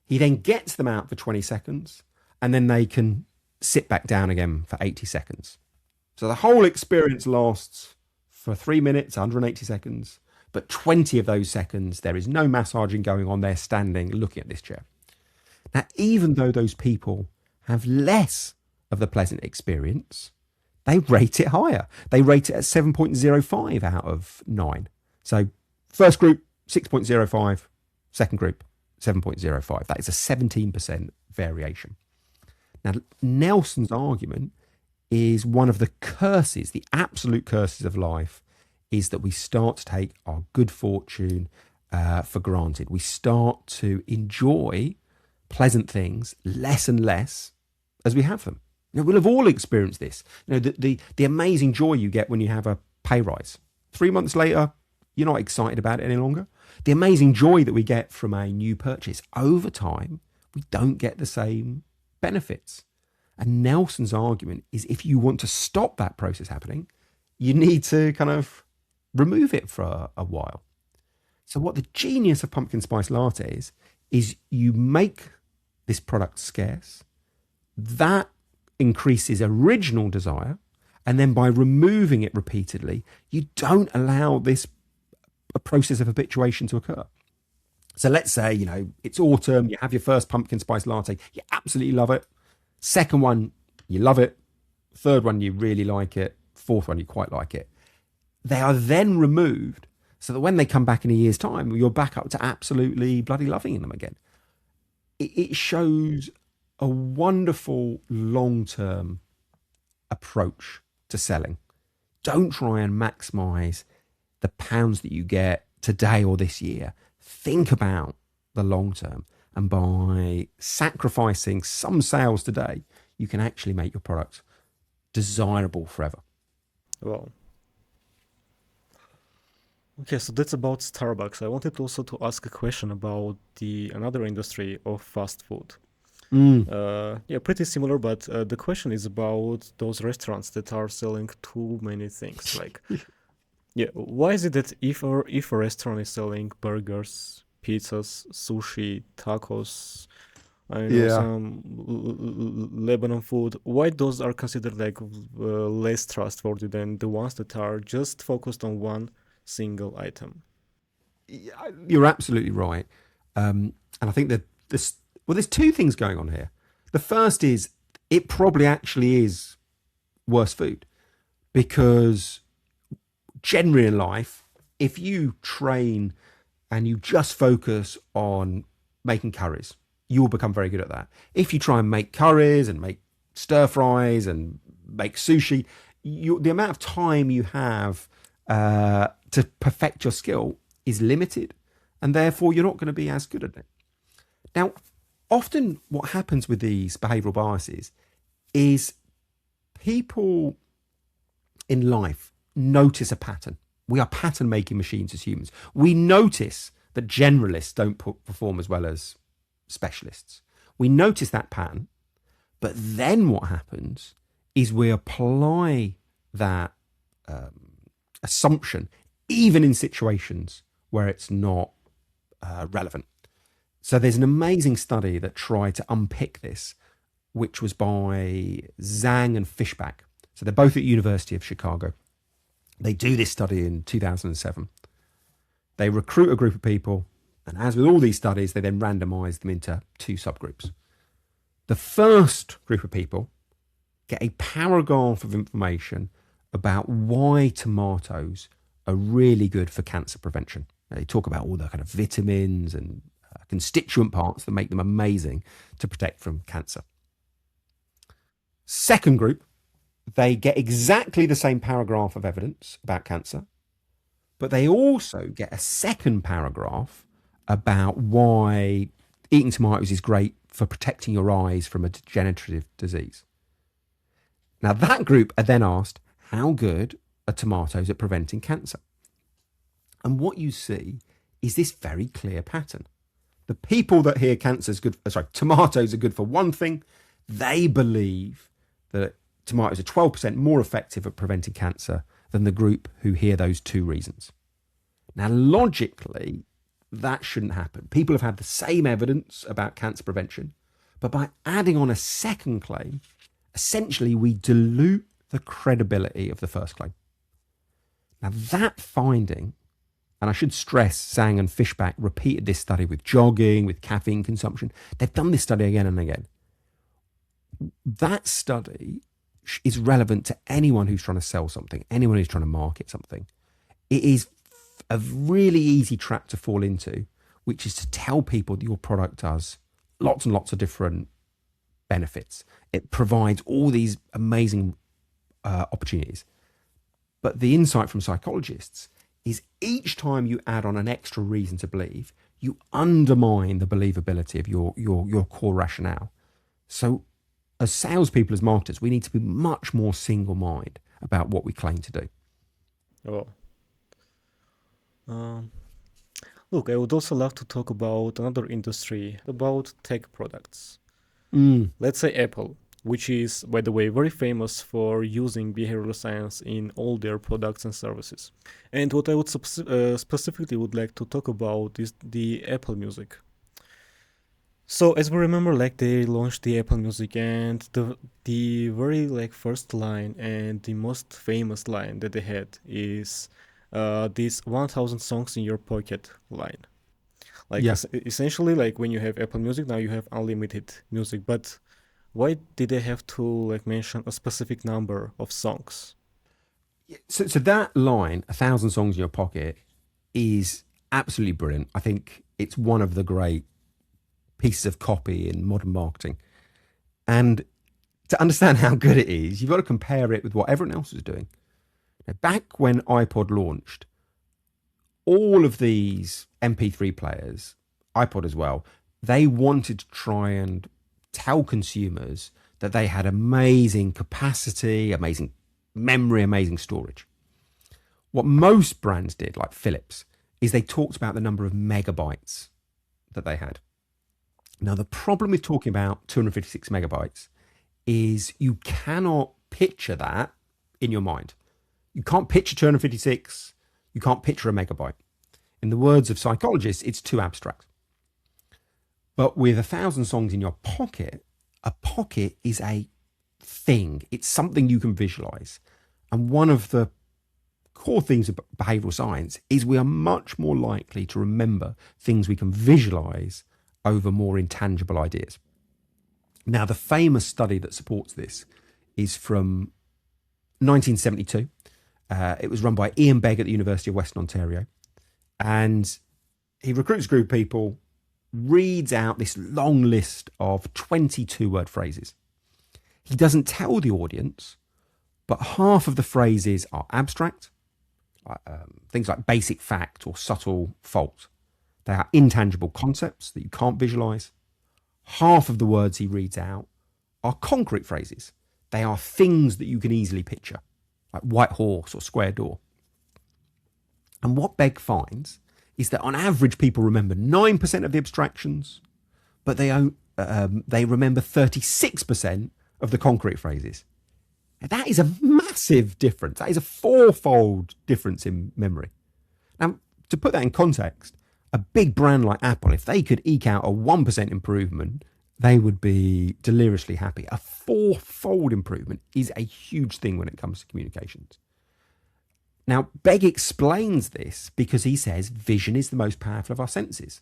he then gets them out for 20 seconds, and then they can sit back down again for 80 seconds. So the whole experience lasts for 3 minutes, 180 seconds, but 20 of those seconds, there is no massaging going on. They're standing looking at this chair. Now, even though those people have less of the pleasant experience, they rate it higher. They rate it at 7.05 out of 9. So first group, 6.05, second group, 7.05. That is a 17% variation. Now, Nelson's argument is one of the curses, the absolute curses of life, is that we start to take our good fortune for granted. We start to enjoy pleasant things less and less as we have them. We'll have all experienced this. The amazing joy you get when you have a pay rise. 3 months later, you're not excited about it any longer. The amazing joy that we get from a new purchase. Over time, we don't get the same benefits. And Nelson's argument is if you want to stop that process happening, you need to kind of remove it for a while. So what the genius of pumpkin spice latte is you make this product scarce. That increases original desire. And then by removing it repeatedly, you don't allow this a process of habituation to occur. So let's say, it's autumn, you have your first pumpkin spice latte, you absolutely love it. Second one, you love it. Third one, you really like it. Fourth one, you quite like it. They are then removed so that when they come back in a year's time, you're back up to absolutely bloody loving them again. It shows a wonderful long-term approach to selling. Don't try and maximize the pounds that you get today or this year. Think about the long term. And by sacrificing some sales today, you can actually make your product desirable forever. Wow. Okay, so that's about Starbucks. I wanted also to ask a question about another industry of fast food. Yeah, pretty similar, but the question is about those restaurants that are selling too many things. Like, yeah, why is it that if a restaurant is selling burgers, pizzas, sushi, tacos, some Lebanon food, why those are considered like less trustworthy than the ones that are just focused on one single item? You're absolutely right. And I think that there's two things going on here. The first is it probably actually is worse food, because generally in life, if you train and you just focus on making curries, you'll become very good at that. If you try and make curries and make stir fries and make sushi, the amount of time you have to perfect your skill is limited, and therefore you're not going to be as good at it. Now, often what happens with these behavioral biases is people in life notice a pattern. We are pattern making machines as humans. We notice that generalists don't perform as well as specialists. We notice that pattern, but then what happens is we apply that assumption even in situations where it's not relevant. So there's an amazing study that tried to unpick this, which was by Zhang and Fishback. So they're both at University of Chicago. They do this study in 2007. They recruit a group of people, and as with all these studies, they then randomize them into two subgroups. The first group of people get a paragraph of information about why tomatoes are really good for cancer prevention. They talk about all the kind of vitamins and constituent parts that make them amazing to protect from cancer. Second group, they get exactly the same paragraph of evidence about cancer, but they also get a second paragraph about why eating tomatoes is great for protecting your eyes from a degenerative disease. Now, that group are then asked, how good are tomatoes at preventing cancer? And what you see is this very clear pattern. The people that hear tomatoes are good for one thing, they believe that tomatoes are 12% more effective at preventing cancer than the group who hear those two reasons. Now, logically, that shouldn't happen. People have had the same evidence about cancer prevention, but by adding on a second claim, essentially we dilute the credibility of the first claim. Now, that finding, and I should stress Zhang and Fishback repeated this study with jogging, with caffeine consumption. They've done this study again and again. That study is relevant to anyone who's trying to sell something, anyone who's trying to market something. It is a really easy trap to fall into, which is to tell people that your product does lots and lots of different benefits. It provides all these amazing opportunities. But the insight from psychologists is each time you add on an extra reason to believe, you undermine the believability of your core rationale. So as salespeople, as marketers, we need to be much more single-minded about what we claim to do. Oh. Look, I would also love to talk about another industry, about tech products. Let's say Apple, which is, by the way, very famous for using behavioral science in all their products and services. And what I would specifically would like to talk about is the Apple Music. So as we remember, like they launched the Apple Music, and the very first line and the most famous line that they had is this 1000 songs in your pocket line. Essentially, like when you have Apple Music, now you have unlimited music. But why did they have to mention a specific number of songs? So that line, 1000 songs in your pocket, is absolutely brilliant. I think it's one of the great pieces of copy in modern marketing. And to understand how good it is, you've got to compare it with what everyone else was doing. Now, back when iPod launched, all of these MP3 players, iPod as well, they wanted to try and tell consumers that they had amazing capacity, amazing memory, amazing storage. What most brands did, like Philips, is they talked about the number of megabytes that they had. Now, the problem with talking about 256 megabytes is you cannot picture that in your mind. You can't picture 256. You can't picture a megabyte. In the words of psychologists, it's too abstract. But with 1000 songs in your pocket, a pocket is a thing. It's something you can visualize. And one of the core things of behavioral science is we are much more likely to remember things we can visualize over more intangible ideas. Now, the famous study that supports this is from 1972. It was run by Ian Begg at the University of Western Ontario. And he recruits a group of people, reads out this long list of 22-word phrases. He doesn't tell the audience, but half of the phrases are abstract, things like basic fact or subtle fault. They are intangible concepts that you can't visualize. Half of the words he reads out are concrete phrases. They are things that you can easily picture, like white horse or square door. And what Begg finds is that on average, people remember 9% of the abstractions, but they remember 36% of the concrete phrases. Now, that is a massive difference. That is a fourfold difference in memory. Now, to put that in context, a big brand like Apple, if they could eke out a 1% improvement, they would be deliriously happy. A fourfold improvement is a huge thing when it comes to communications. Now, Begg explains this because he says vision is the most powerful of our senses.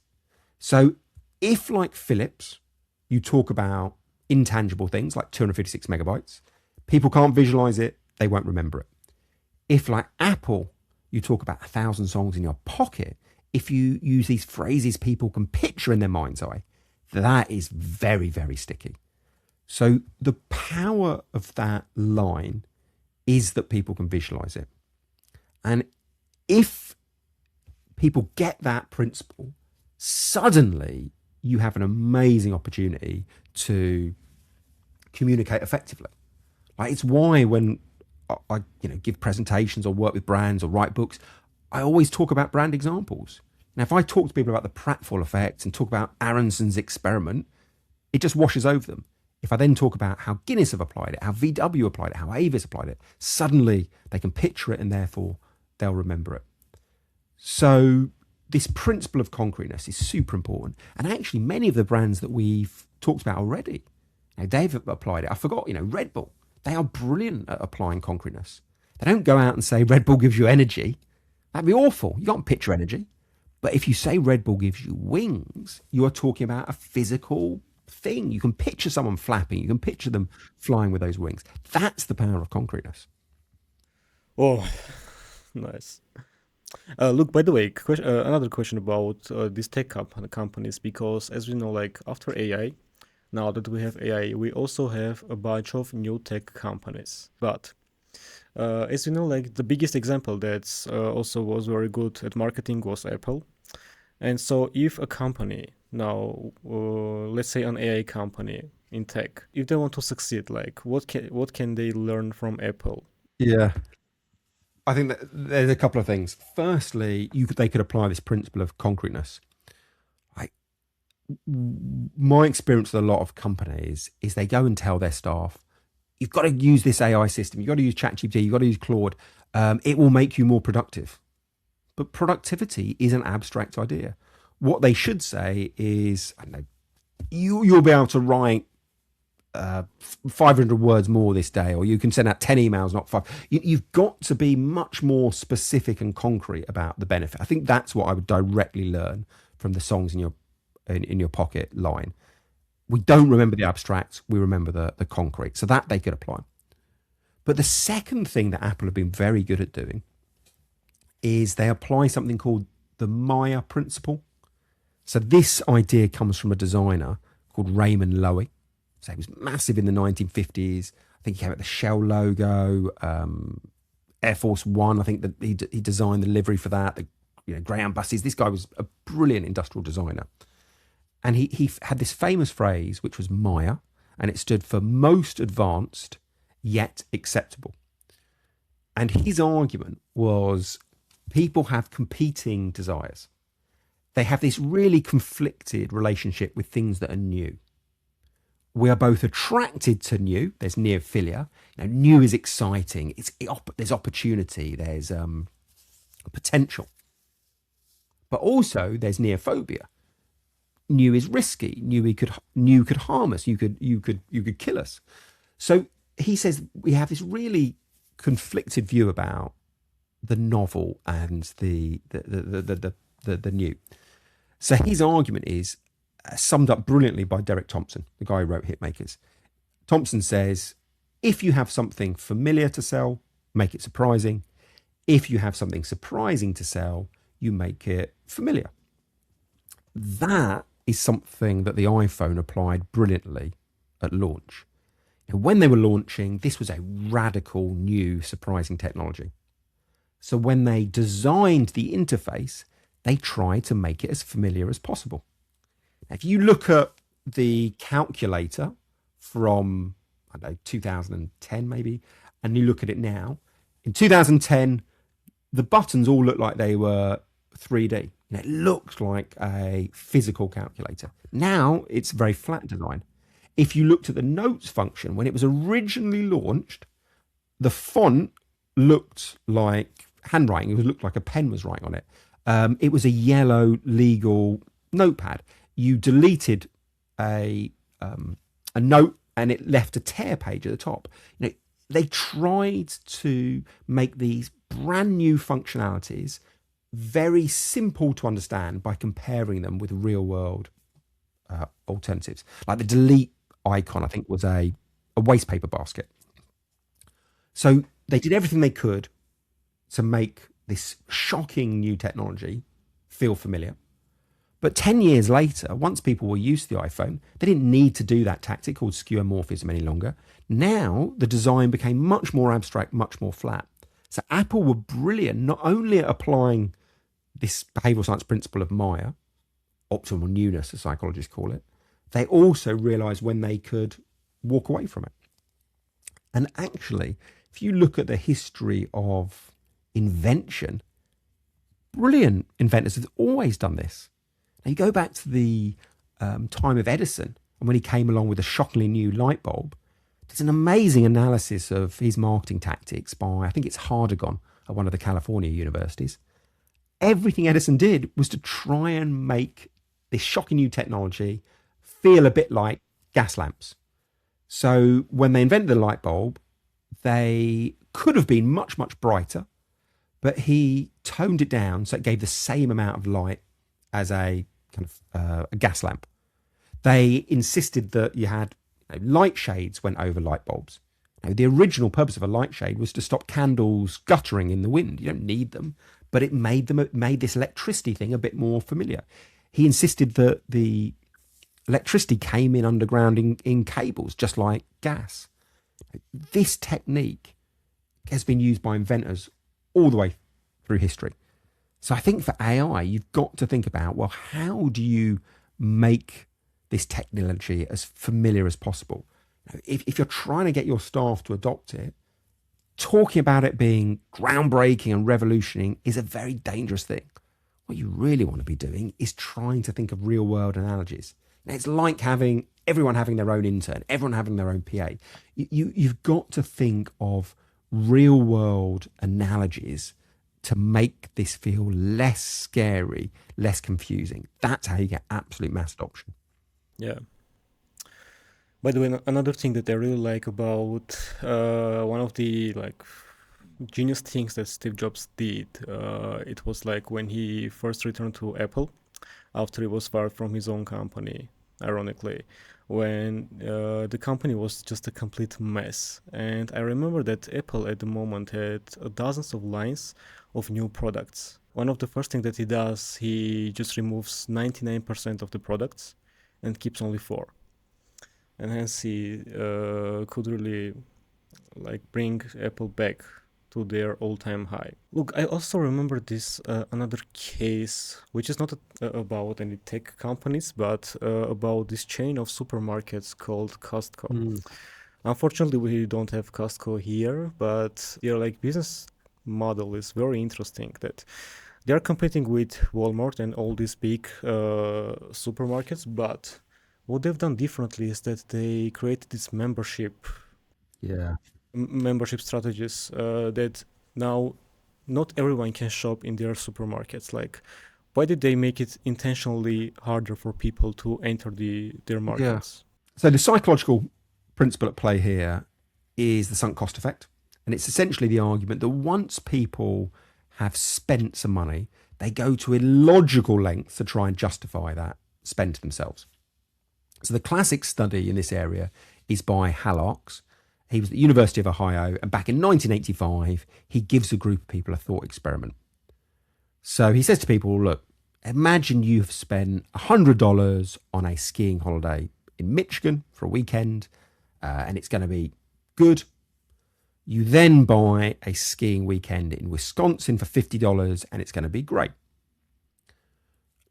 So if, like Philips, you talk about intangible things like 256 megabytes, people can't visualize it, they won't remember it. If, like Apple, you talk about 1,000 songs in your pocket, if you use these phrases people can picture in their mind's eye, that is very, very sticky. So the power of that line is that people can visualize it. And if people get that principle, suddenly you have an amazing opportunity to communicate effectively. Like, it's why when I give presentations or work with brands or write books, I always talk about brand examples. Now, if I talk to people about the pratfall effect and talk about Aronson's experiment, it just washes over them. If I then talk about how Guinness have applied it, how VW applied it, how Avis applied it, suddenly they can picture it and therefore they'll remember it. So this principle of concreteness is super important. And actually, many of the brands that we've talked about already, they've applied it. I forgot, Red Bull. They are brilliant at applying concreteness. They don't go out and say Red Bull gives you energy. That'd be awful. You can't picture energy. But if you say Red Bull gives you wings, you are talking about a physical thing. You can picture someone flapping. You can picture them flying with those wings. That's the power of concreteness. Oh, nice. Look, by the way, another question about these tech companies, because as we know, like after AI, now that we have AI, we also have a bunch of new tech companies. But as you know, like the biggest example that's also was very good at marketing was Apple. And so if a company now, let's say an AI company in tech, if they want to succeed, like what can they learn from Apple? Yeah. I think that there's a couple of things. Firstly, they could apply this principle of concreteness. My experience with a lot of companies is they go and tell their staff, you've got to use this AI system, you've got to use ChatGPT, you've got to use Claude. It will make you more productive. But productivity is an abstract idea. What they should say is, I don't know, you'll be able to write 500 words more this day, or you can send out 10 emails, not 5. You've got to be much more specific and concrete about the benefit. I think that's what I would directly learn from the songs in your pocket line. We don't remember the abstract, we remember the concrete. So that they could apply. But the second thing that Apple have been very good at doing is they apply something called the Maya principle. So this idea comes from a designer called Raymond Loewy. So he was massive in the 1950s. I think he came out with the Shell logo, Air Force One. I think that he designed the livery for that, the Greyhound buses. This guy was a brilliant industrial designer. And he had this famous phrase, which was Maya, and it stood for most advanced, yet acceptable. And his argument was people have competing desires. They have this really conflicted relationship with things that are new. We are both attracted to new. There's neophilia. New is exciting. There's opportunity. There's potential. But also there's neophobia. New is risky. New could harm us. You could kill us. So he says we have this really conflicted view about the novel and the new. So his argument is summed up brilliantly by Derek Thompson, the guy who wrote Hitmakers. Thompson says, if you have something familiar to sell, make it surprising. If you have something surprising to sell, you make it familiar. That is something that the iPhone applied brilliantly at launch. And when they were launching, this was a radical, new, surprising technology. So when they designed the interface, they tried to make it as familiar as possible. Now, if you look at the calculator from, I don't know, 2010 maybe, and you look at it now, in 2010, the buttons all looked like they were 3D. It looked like a physical calculator. Now it's very flat design. If you looked at the notes function, when it was originally launched, the font looked like handwriting. It looked like a pen was writing on it. It was a yellow legal notepad. You deleted a note and it left a tear page at the top. They tried to make these brand new functionalities very simple to understand by comparing them with real world alternatives. Like the delete icon, I think, was a waste paper basket. So they did everything they could to make this shocking new technology feel familiar. But 10 years later, once people were used to the iPhone, they didn't need to do that tactic called skeuomorphism any longer. Now the design became much more abstract, much more flat. So Apple were brilliant, not only at applying this behavioral science principle of Maya, optimal newness, as psychologists call it, they also realized when they could walk away from it. And actually, if you look at the history of invention, brilliant inventors have always done this. Now you go back to the time of Edison, and when he came along with a shockingly new light bulb, there's an amazing analysis of his marketing tactics by, I think it's Hardagon at one of the California universities. Everything Edison did was to try and make this shocking new technology feel a bit like gas lamps. So when they invented the light bulb, they could have been much, much brighter, but he toned it down so it gave the same amount of light as a kind of a gas lamp. They insisted that you had light shades went over light bulbs. Now, the original purpose of a light shade was to stop candles guttering in the wind. You don't need them, but it made this electricity thing a bit more familiar. He insisted that the electricity came in underground in cables, just like gas. This technique has been used by inventors all the way through history. So I think for AI, you've got to think about, well, how do you make this technology as familiar as possible? If you're trying to get your staff to adopt it, talking about it being groundbreaking and revolutionary is a very dangerous thing. What you really want to be doing is trying to think of real world analogies. Now, it's like everyone having their own intern, everyone having their own PA. You've got to think of real world analogies to make this feel less scary, less confusing. That's how you get absolute mass adoption. Yeah. By the way, another thing that I really like about one of the genius things that Steve Jobs did, it was like when he first returned to Apple after he was fired from his own company, ironically, when the company was just a complete mess. And I remember that Apple at the moment had dozens of lines of new products. One of the first things that he does, he just removes 99% of the products and keeps only 4. And hence he could really bring Apple back to their all-time high. Look, I also remember this another case, which is not about any tech companies, but about this chain of supermarkets called Costco. Unfortunately, we don't have Costco here, but their business model is very interesting. That they are competing with Walmart and all these big supermarkets, but what they've done differently is that they created this membership strategies that now not everyone can shop in their supermarkets. Why did they make it intentionally harder for people to enter their markets? So the psychological principle at play here is the sunk cost effect. And it's essentially the argument that once people have spent some money, they go to illogical lengths to try and justify that spend to themselves. So the classic study in this area is by Hallox. He was at the University of Ohio, and back in 1985, he gives a group of people a thought experiment. So he says to people, look, Imagine you've spent $100 on a skiing holiday in Michigan for a weekend, and it's going to be good. You then buy a skiing weekend in Wisconsin for $50, and it's going to be great.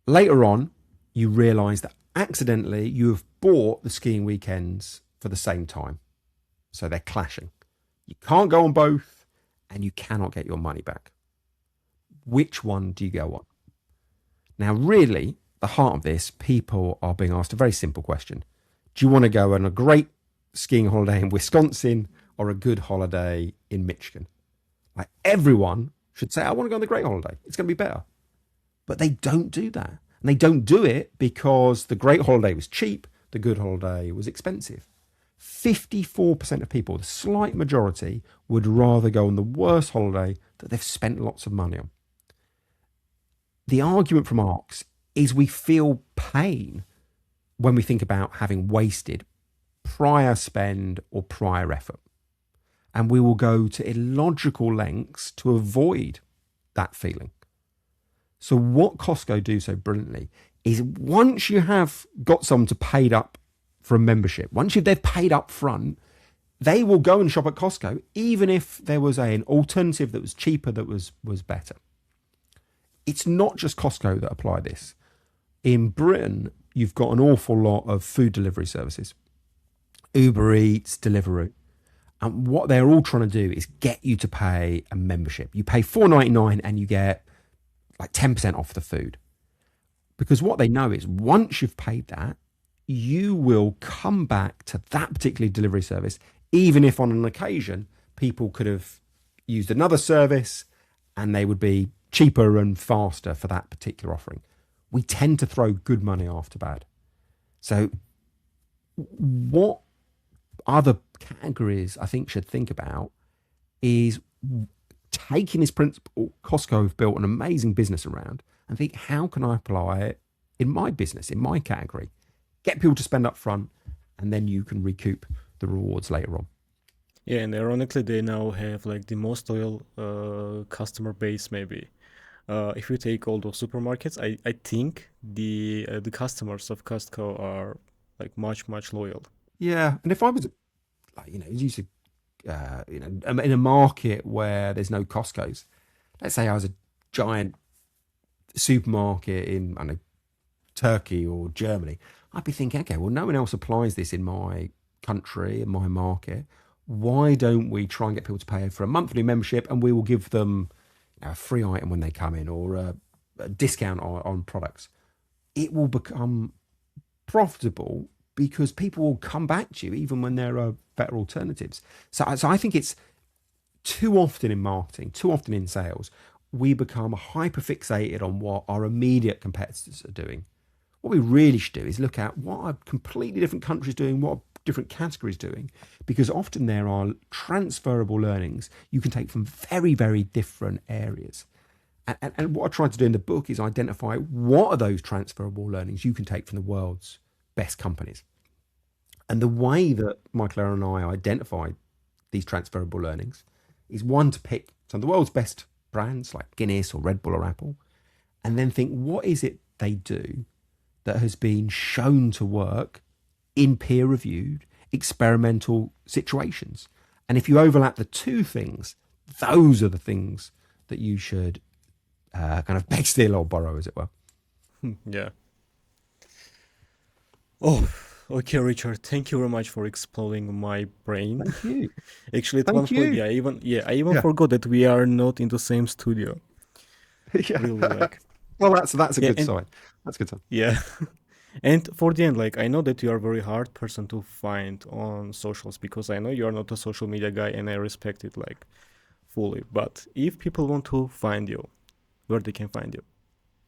Later on, you realize that accidentally you have bought the skiing weekends for the same time. So they're clashing. You can't go on both, and you cannot get your money back. Which one do you go on? Now, really, the heart of this, people are being asked a very simple question. Do you want to go on a great skiing holiday in Wisconsin or a good holiday in Michigan? Like, everyone should say, I want to go on the great holiday. It's going to be better. But they don't do that. And they don't do it because the great holiday was cheap, the good holiday was expensive. 54% of people, the slight majority, would rather go on the worst holiday that they've spent lots of money on. The argument from ARCs is we feel pain when we think about having wasted prior spend or prior effort. And we will go to illogical lengths to avoid that feeling. So what Costco do so brilliantly is once you have got someone to paid up for a membership, once they've paid up front, they will go and shop at Costco, even if there was an alternative that was cheaper, that was better. It's not just Costco that apply this. In Britain, you've got an awful lot of food delivery services. Uber Eats, Deliveroo. And what they're all trying to do is get you to pay a membership. You pay $4.99 and you get like 10% off the food. Because what they know is once you've paid that, you will come back to that particular delivery service, even if on an occasion people could have used another service and they would be cheaper and faster for that particular offering. We tend to throw good money after bad. So what other categories I think should think about is taking this principle Costco have built an amazing business around and think, how can I apply it in my business, in my category? Get people to spend up front, and then you can recoup the rewards later on. Yeah, and ironically, they now have like the most loyal customer base, maybe. If you take all those supermarkets, I think the customers of Costco are like much loyal. Yeah, and if I was, as you said, in a market where there's no Costco's, let's say I was a giant supermarket in, I don't know, Turkey or Germany, I'd be thinking, okay, well, no one else applies this in my country, in my market. Why don't we try and get people to pay for a monthly membership, and we will give them a free item when they come in, or a discount on products? It will become profitable because people will come back to you even when there are better alternatives. So I think it's too often in marketing, too often in sales, we become hyper fixated on what our immediate competitors are doing. What we really should do is look at what are completely different countries doing, what are different categories doing, because often there are transferable learnings you can take from very, very different areas. And what I tried to do in the book is identify what are those transferable learnings you can take from the world's best companies. And the way that Michael and I identified these transferable learnings is, one, to pick some of the world's best brands like Guinness or Red Bull or Apple, and then think, what is it they do that has been shown to work in peer-reviewed experimental situations? And if you overlap the two things, those are the things that you should kind of beg, steal or borrow, as it were. Yeah. Oh, okay, Richard. Thank you very much for exploring my brain. Thank you. Actually, at one Thank point, you. I even forgot that we are not in the same studio. Yeah. Really, like, Well, that's a yeah, good and sign. That's a good sign. yeah. And for the end, like, I know that you are a very hard person to find on socials, because I know you are not a social media guy, and I respect it like fully. But if people want to find you, where they can find you?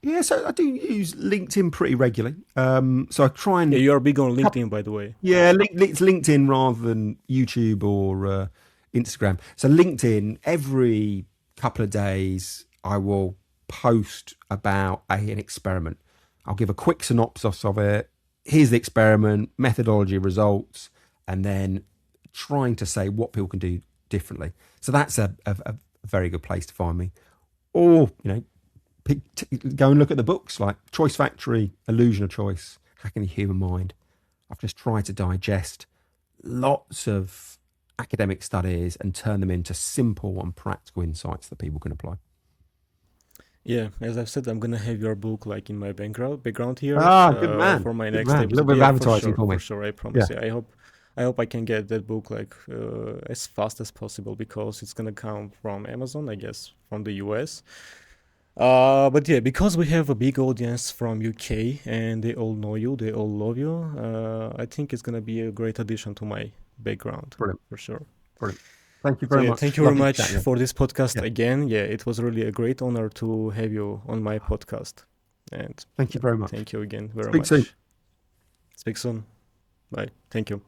Yeah, so I do use LinkedIn pretty regularly. So I try Yeah, and, you are big on LinkedIn, by the way. yeah, it's LinkedIn rather than YouTube or Instagram. So LinkedIn, every couple of days, I will post about an experiment. I'll give a quick synopsis of it. Here's the experiment, methodology, results, and then trying to say what people can do differently. So that's a very good place to find me. Or, Go and look at the books like Choice Factory, Illusion of Choice, Hacking the Human Mind. I've just tried to digest lots of academic studies and turn them into simple and practical insights that people can apply. Yeah, as I've said, I'm gonna have your book like in my background here Good man. for my Good next man. A little episode. bit of Yeah, advertising for for me. sure, I Yeah. promise. Yeah, I hope I can get that book like as fast as possible because it's gonna come from Amazon, I guess, from the US. But yeah, because we have a big audience from UK and they all know you, they all love you. I think it's gonna be a great addition to my background Brilliant. for sure. Brilliant. Thank you So very yeah, much. thank you very Lovely to much chat with for this podcast you. Yeah. again. Yeah, it was really a great honor to have you on my podcast. And Thank you yeah, very much. thank you again very Speak soon. much. Speak soon. Bye. Thank you.